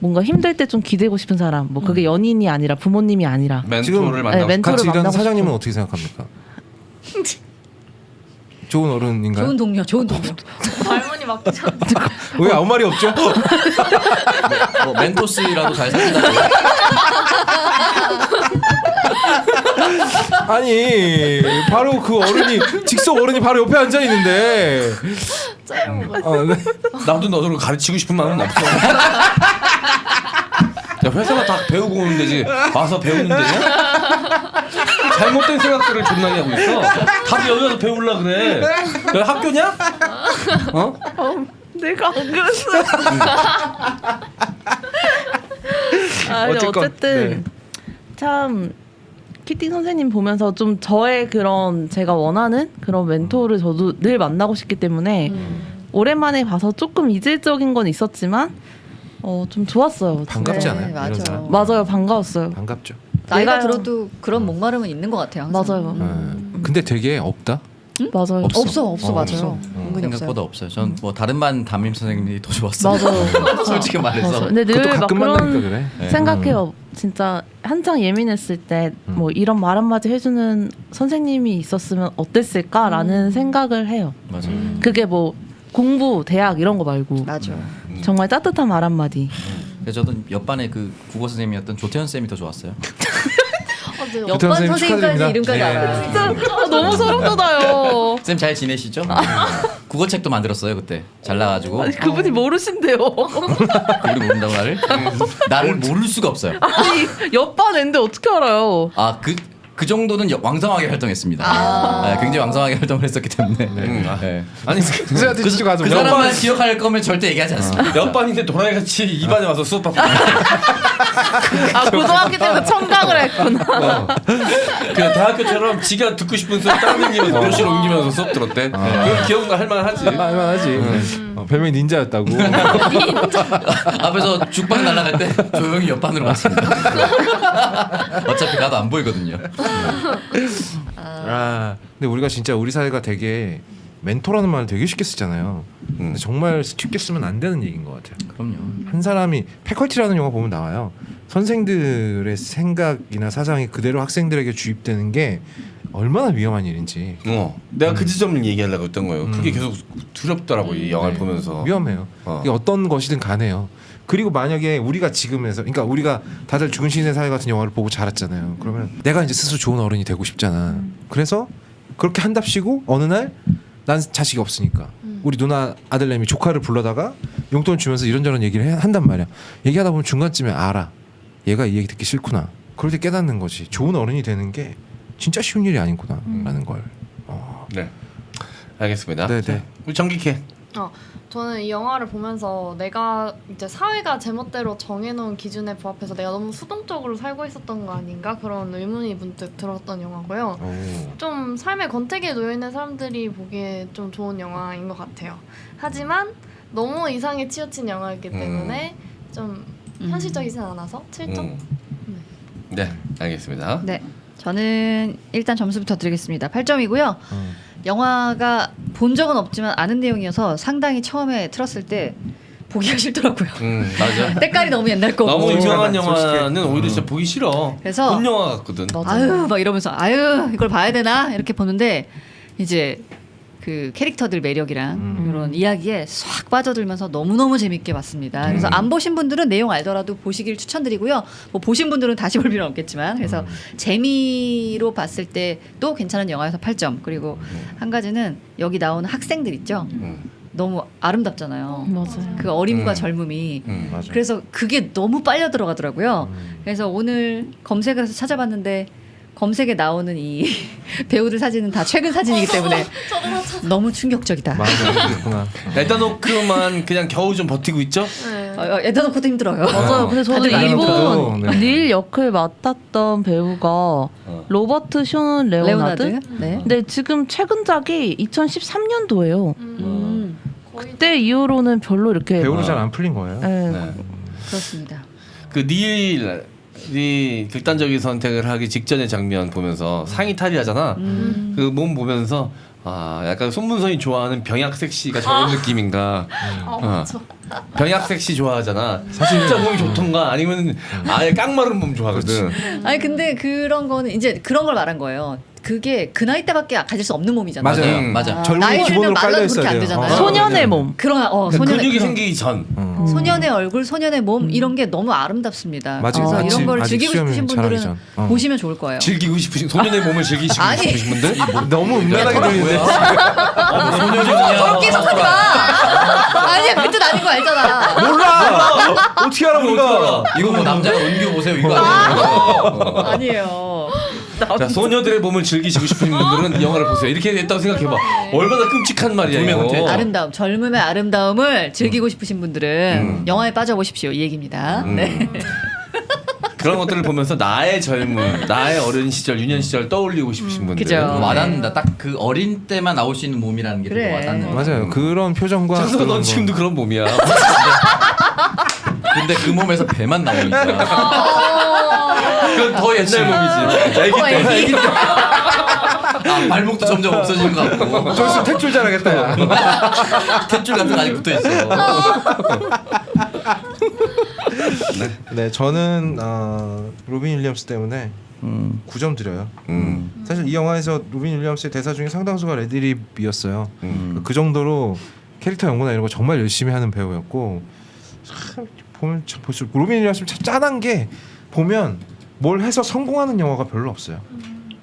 뭔가 힘들 때 좀 기대고 싶은 사람. 뭐 그게 연인이 아니라 부모님이 아니라. 멘토를 만나고 네, 멘토를 같이 일하는 만나고 사장님은 싶어. 어떻게 생각합니까? 좋은 어른인가요? 좋은 동료, 좋은 동료. 할머니 맡기지 않나? 왜 아무 말이 없죠? 뭐 멘토스라도 잘 살린다고. 아니 바로 그 어른이 직속 어른이 바로 옆에 앉아 있는데. 네. 나도 너를 가르치고 싶은 마음은 없어. 야, 회사가 다 배우고 오는 데지 와서 배우는 데냐? 잘못된 생각들을 존나게 하고 있어. 다들 여기 와서 배우려 그래. 여기 학교냐? 어? 내가 안 그랬어. 어쨌든 네. 참 키팅 선생님 보면서 좀 저의 그런 제가 원하는 그런 멘토를 저도 늘 만나고 싶기 때문에 오랜만에 봐서 조금 이질적인 건 있었지만 좀 좋았어요. 반갑지 네, 않아요? 맞아. 이런 사람? 맞아요, 반가웠어요. 반갑죠. 나이가 내가- 들어도 그런 목마름은 있는 것 같아요. 항상. 맞아요. 근데 되게 없다. 맞아요. 없어 맞아요. 없어. 은근히 생각보다 없어요. 없어요. 전 뭐 다른 반 담임 선생님이 더 좋았어요. 맞아요. 솔직히 말해서. 맞아요. 근데 그것도 늘 막 가끔 만나니까 그런 그래. 네. 생각해요. 진짜 한창 예민했을 때 뭐 이런 말 한마디 해주는 선생님이 있었으면 어땠을까라는 생각을 해요. 맞아요. 그게 뭐 공부, 대학 이런 거 말고 맞아. 정말 따뜻한 말 한마디. 그래서 저도 옆반에 그 국어 선생님이었던 조태현 쌤이 더 좋았어요. 옆반 선생님 선생님까지 축하드립니다. 이름까지 네. 알아. 진짜 너무 소름 돋아요. 쌤 잘 지내시죠? 국어책도 만들었어요 그때. 잘 나가지고. 아니 그분이 모르신대요. 우리 모른다고 나를? 나를 모를 수가 없어요. 아니 옆반 앤데 어떻게 알아요? 아 그 그 정도는 왕성하게 활동했습니다. 네, 굉장히 왕성하게 활동을 했었기 때문에. 네. 아니 선생한테 직접 가서 그 사람만 기억할 거면 절대 얘기하지 않습니다. 몇 반인데 도라이같이 입안에 와서 수업 받고 아 고등학교 때부터 청각을 했구나. 그 대학교처럼 지가 듣고 싶은 수업 따라다니면서 교실 옮기면서 수업 들었대. 그럼 기억나 할만하지. 할만하지. 별명이 닌자였다고. 앞에서 죽방 날아갈 때 조용히 옆반으로 갔습니다. 어차피 가도 안 보이거든요. 근데 우리가 진짜 우리 사회가 되게 멘토라는 말을 되게 쉽게 쓰잖아요. 근데 정말 쉽게 쓰면 안 되는 얘기인 것 같아요. 그럼요. 한 사람이 패컬티라는 영화 보면 나와요. 선생들의 생각이나 사상이 그대로 학생들에게 주입되는 게 얼마나 위험한 일인지. 내가 그 지점을 얘기하려고 했던 거예요. 그게 계속 두렵더라고 이 영화를 보면서. 위험해요. 이게 어떤 것이든 간에요. 그리고 만약에 우리가 지금에서, 그러니까 우리가 다들 죽은 시인의 사회 같은 영화를 보고 자랐잖아요. 그러면 내가 이제 스스로 좋은 어른이 되고 싶잖아. 그래서 그렇게 한답시고 어느 날 난 자식이 없으니까 우리 누나 아들내미 조카를 불러다가 용돈 주면서 이런저런 얘기를 한단 말이야. 얘기하다 보면 중간쯤에 알아. 얘가 이 얘기 듣기 싫구나. 그럴 때 깨닫는 거지. 좋은 어른이 되는 게 진짜 쉬운 일이 아니구나라는 걸. 네, 알겠습니다. 네네. 자, 우리 정기캐. 저는 이 영화를 보면서 내가 이제 사회가 제멋대로 정해놓은 기준에 부합해서 내가 너무 수동적으로 살고 있었던 거 아닌가 그런 의문이 문득 들었던 영화고요. 좀 삶의 권태기에 놓여있는 사람들이 보기에 좀 좋은 영화인 것 같아요. 하지만 너무 이상에 치우친 영화이기 때문에 좀 현실적이진 않아서 7점? 네, 알겠습니다. 네. 저는 일단 점수부터 드리겠습니다. 8점이고요. 영화가 본 적은 없지만 아는 내용이어서 상당히 처음에 틀었을 때 보기가 싫더라고요. 맞아. 때깔이 너무 옛날 거고. 너무 유명한 솔직히. 영화는 오히려 진짜 보기 싫어. 그래서 본 영화 같거든. 아유 막 이러면서 아유 이걸 봐야 되나 이렇게 보는데 이제 그 캐릭터들 매력이랑 이런 이야기에 싹 빠져들면서 너무너무 재밌게 봤습니다. 그래서 안 보신 분들은 내용 알더라도 보시길 추천드리고요. 뭐 보신 분들은 다시 볼 필요는 없겠지만 그래서 재미로 봤을 때 또 괜찮은 영화여서 8점. 그리고 한 가지는 여기 나오는 학생들 있죠. 너무 아름답잖아요. 맞아요. 그 어림과 젊음이. 맞아. 그래서 그게 너무 빨려 들어가더라고요. 그래서 오늘 검색을 해서 찾아봤는데 검색에 나오는 이 배우들 사진은 다 최근 사진이기 때문에 너무 충격적이다. 맞아, 그렇구나. 에다노크만 그냥 겨우 좀 버티고 있죠? 네. 에다노크도 힘들어요. 맞아요. 근데 저는 다들 이분 네. 닐 역을 맡았던 배우가 로버트 쇼 레오나드. 네. 근데 지금 최근작이 2013년도예요. 그때 이후로는 별로 이렇게 배우로 잘 안 풀린 거예요. 네. 네. 그렇습니다. 그 닐이 극단적인 선택을 하기 직전의 장면 보면서 상의 탈의하잖아. 그 몸 보면서 약간 손문선이 좋아하는 병약 섹시가 저런 느낌인가. 병약 섹시 좋아하잖아. 진짜 몸이 좋던가 아니면 아예 깡마른 몸 좋아하거든. 아니 근데 그런 거는 이제 그런 걸 말한 거예요. 그게 그 나이 때밖에 가질 수 없는 몸이잖아요. 맞아요. 맞아. 젊음이 나이 들면 기본으로 깔려 말라도 있어야 그렇게 안 돼요. 되잖아요. 소년의 몸. 그런 근육이 소년의 생기기 전. 소년의 얼굴, 소년의 몸 이런 게 너무 아름답습니다. 맞아요. 그래서 아직- 이런 걸 아직 즐기고 수염이 싶으신 자라기 분들은 전. 보시면 좋을 거예요. 즐기고 싶으신 소년의 몸을 즐기시고 아니. 싶으신 분들? 너무 음란하게 들리는데. 그렇게 해석하지 마. 아니야 그 뜻 아닌 거 알잖아. 몰라. 어떻게 알아 우리가? 이거 뭐 남자가 은규 보세요 이거 아니에요. 아니에요. 자, 소녀들의 몸을 즐기시고 싶으신 분들은 이 영화를 보세요. 이렇게 했다고 생각해봐. 얼마나 끔찍한 말이야. 이거. 아름다움, 젊음의 아름다움을 즐기고 싶으신 분들은 영화에 빠져보십시오. 이 얘기입니다. 네. 그런 것들을 보면서 나의 젊음, 나의 어린 시절, 유년 시절 떠올리고 싶으신 분들. 그죠. 와닿는다. 딱 그 어린 때만 나올 수 있는 몸이라는 게 되게 그래. 와닿는. 맞아요. 그런 표정과 창섭아, 그런 넌 거. 지금도 그런 몸이야. 근데 그 몸에서 배만 나오니까. 그건 더 옛날 몸이지. 애기 때. 발목도 점점 없어지는 것 같고. 저 있으면 택줄 잘하겠다. 야. 탯줄 같은 거 아직 붙어 있어. 네, 저는 로빈 윌리엄스 때문에 9점 드려요. 사실 이 영화에서 로빈 윌리엄스의 대사 중에 상당수가 레드립이었어요. 그 정도로 캐릭터 연구나 이런 거 정말 열심히 하는 배우였고 참 보면 참 볼수록 로빈 윌리엄스 참 짠한 게 보면 뭘 해서 성공하는 영화가 별로 없어요.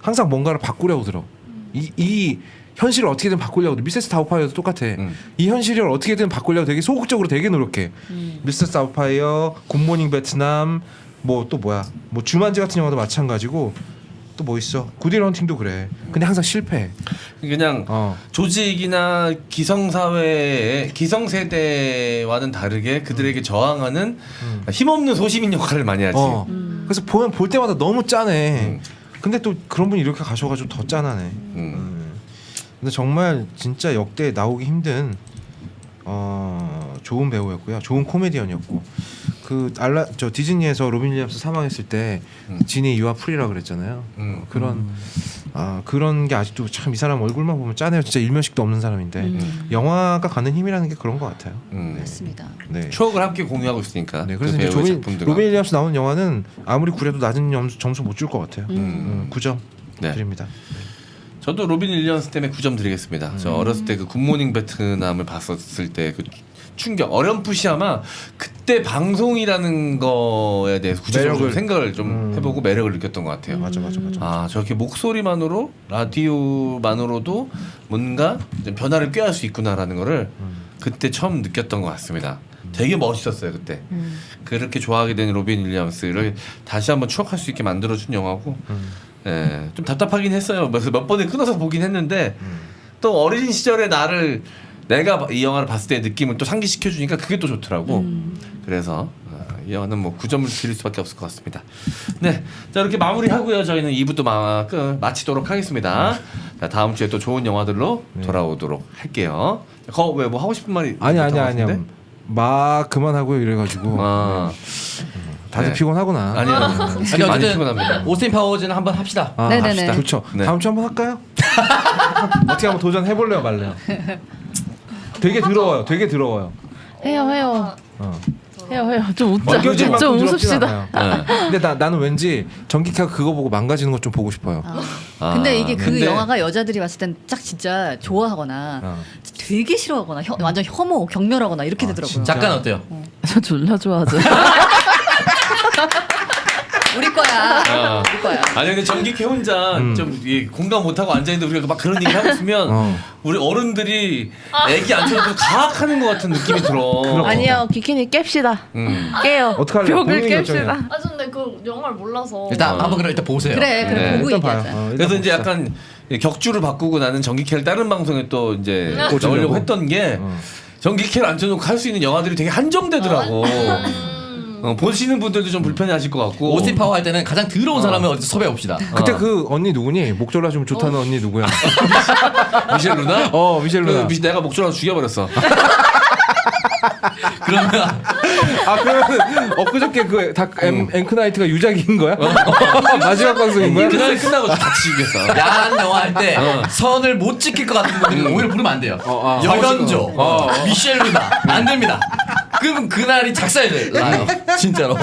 항상 뭔가를 바꾸려고 들어. 이 현실을 어떻게든 바꾸려고 들. 미세스 다우파이어도 똑같아. 이 현실을 어떻게든 바꾸려고 되게 소극적으로 되게 노력해. 미세스 다우파이어, 굿모닝 베트남, 뭐 또 뭐야, 뭐 주만지 같은 영화도 마찬가지고 또 뭐 있어? 굿윌 헌팅도 그래. 근데 항상 실패해. 그냥 조직이나 기성세대와는 다르게 그들에게 저항하는 힘없는 소시민 역할을 많이 하지. 그래서 볼 때마다 너무 짠해. 근데 또 그런 분이 이렇게 가셔가지고 더 짠하네. 근데 정말 진짜 역대 나오기 힘든 좋은 배우였고요. 좋은 코미디언이었고 저 디즈니에서 로빈 윌리엄스 사망했을 때 진이 유아 프리라 그랬잖아요. 그런 게 아직도 참 이 사람 얼굴만 보면 짠해요. 진짜 일면식도 없는 사람인데 영화가 가는 힘이라는 게 그런 것 같아요. 맞습니다. 네. 추억을 함께 공유하고 있으니까. 네, 그래서 그 이제 배우의 작품들과. 로빈 윌리엄스 나오는 영화는 아무리 구려도 낮은 점수 못 줄 것 같아요. 9점 네. 드립니다. 저도 로빈 윌리엄스 때문에 9점 드리겠습니다. 저 어렸을 때 그 굿모닝 베트남을 봤었을 때 그 충격 어렴풋이 아마 그때 방송이라는 거에 대해서 구체적으로 좀 생각을 좀 해보고 매력을 느꼈던 것 같아요. 맞아. 아 저렇게 목소리만으로 라디오만으로도 뭔가 좀 변화를 꾀할 수 있구나라는 거를 그때 처음 느꼈던 것 같습니다. 되게 멋있었어요 그때. 그렇게 좋아하게 된 로빈 윌리엄스를 다시 한번 추억할 수 있게 만들어준 영화고 예, 좀 답답하긴 했어요. 그래서 몇 번에 끊어서 보긴 했는데 또 어린 시절의 나를 내가 이 영화를 봤을 때의 느낌을 또 상기시켜 주니까 그게 또 좋더라고. 그래서 이 영화는 뭐 9점을 드릴 수밖에 없을 것 같습니다. 네, 자 이렇게 마무리하고요. 저희는 2부도 마치도록 하겠습니다. 자 다음 주에 또 좋은 영화들로 돌아오도록 할게요. 왜 뭐 하고 싶은 말이 아니야. 막 그만하고요 이래가지고 다들 네. 피곤하구나. 아니요. 많이 어쨌든 피곤합니다. 오스틴 파워즈는 한번 합시다. 네네네. 좋죠. 네. 다음 주 한번 할까요? 어떻게 한번 도전해볼래요 말래요? 되게 더러워요. 해요. 해요. 좀 웃자. 넘겨질 만큼 좀 더럽진 웃읍시다. 않아요. 근데 나는 왠지 전기카가 그거 보고 망가지는 것 좀 보고 싶어요. 근데 이게 그 근데- 영화가 여자들이 봤을 땐 딱 진짜 좋아하거나 되게 싫어하거나 완전 혐오, 경멸하거나 이렇게 되더라고요. 작가는 어때요? 저 졸라 좋아하죠. 우리 거야. 우리 거야. 아니 근데 전기캐 혼자 좀 공감 못하고 앉아있는데 우리가 막 그런 얘기 하고 있으면 우리 어른들이 애기 앉혀놓고 가학하는 것 같은 느낌이 들어. 아니요, 기키니 깹시다. 깨요. 어떡할래요? 벽을 본인이 결정해요. 깹시다. 아 근데 그 영화를 몰라서 일단 한번 그럼 일단 보세요. 그래 네. 보고 일단 봐요. 얘기하자. 그래서 이제 약간 격주를 바꾸고 나는 전기캐를 다른 방송에 또 이제 꽂으려고? 넣으려고 했던 게 전기캐를 앉혀놓고 할 수 있는 영화들이 되게 한정되더라고. 보시는 분들도 좀 불편해하실 것 같고. 오스틴 파워 할 때는 가장 더러운 사람을 어디서 섭외해 봅시다. 그때 그 언니 누구니? 목졸라 좀 좋다는 언니 누구야? 미셸 루나? 미셸 루나. 내가 목줄라서 죽여버렸어. 그러면 그러면 엊그저께 그 앵크나이트가 유작인 거야? 마지막 방송인 거야? 그날 끝나고 같이 죽였어. 야한 영화 할 때 선을 못 지킬 것 같은 분들은 오히려 부르면 안 돼요. 여연조, 미셸 루나 안 됩니다. 그럼 그날이 작살이 나요. 진짜로.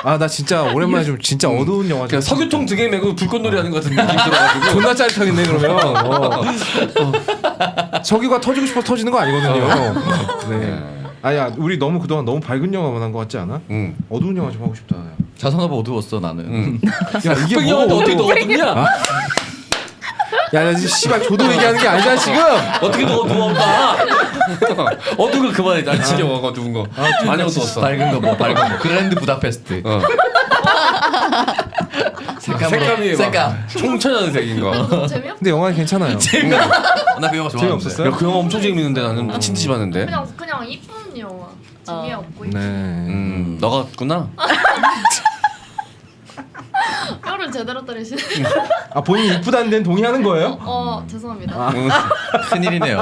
나 진짜 오랜만에 좀 진짜 어두운 영화 좀. 그냥 석유통 등에 메고 불꽃놀이 하는 것 같은 느낌 들어가지고. 존나 짜릿하겠네 그러면. 석유가 터지고 싶어서 터지는 거 아니거든요. 네. 아야 우리 너무 그동안 너무 밝은 영화만 한 것 같지 않아? 어두운 영화 좀 하고 싶다. 자선어버 어두웠어 나는. 야 이게 이 영화도 어떻게 더 어두워? 어둡냐? 야, 나 지금 씨발 조도 얘기하는 게 아니잖아 지금. 어떻게 더 어두워 엄마? 어두운 거 그만해. 난 지겨워 어두운 거. 많이 어두웠어. 밝은 거 뭐 밝은 거. 그랜드 부다페스트. 색감이 색감. 총천연색인 거. 재미없. 근데 영화 괜찮아요. 나 그 영화 좋아하는데. 재미없었어요? 야, 그 영화 엄청 재밌는데 나는 미친 듯이 봤는데. 그냥 이쁜 영화. 재미없고 네. 너 같구나. 뼈를 제대로 때리시네. 본인이 이쁘다는 데는 동의하는 거예요? 죄송합니다. 큰일이네요.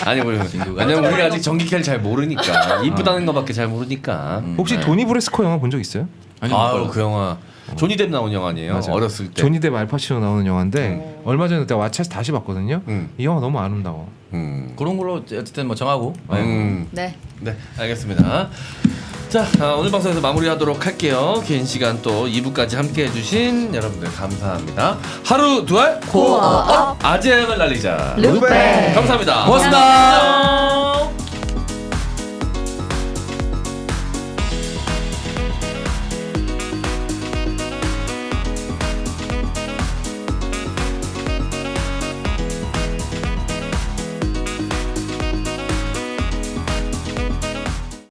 아니 왜냐면 우리가 아직 전기캐를 잘 모르니까 이쁘다는 거밖에 잘 모르니까. 혹시 도니 브레스코 영화 본 적 있어요? 아유 그 영화 조니 뎁 나온 영화 아니에요? 맞아. 어렸을 때. 조니 뎁 알파치노 나오는 영화인데 얼마 전에 내가 왓챠에서 다시 봤거든요. 이 영화 너무 아름다워. 그런 걸로 어쨌든 뭐 정하고. 네. 네 알겠습니다. 자 오늘 방송에서 마무리하도록 할게요. 긴 시간 또 2부까지 함께 해주신 여러분들 감사합니다. 하루 두알 코어업 아재양을 날리자. 루페. 감사합니다. 고맙습니다.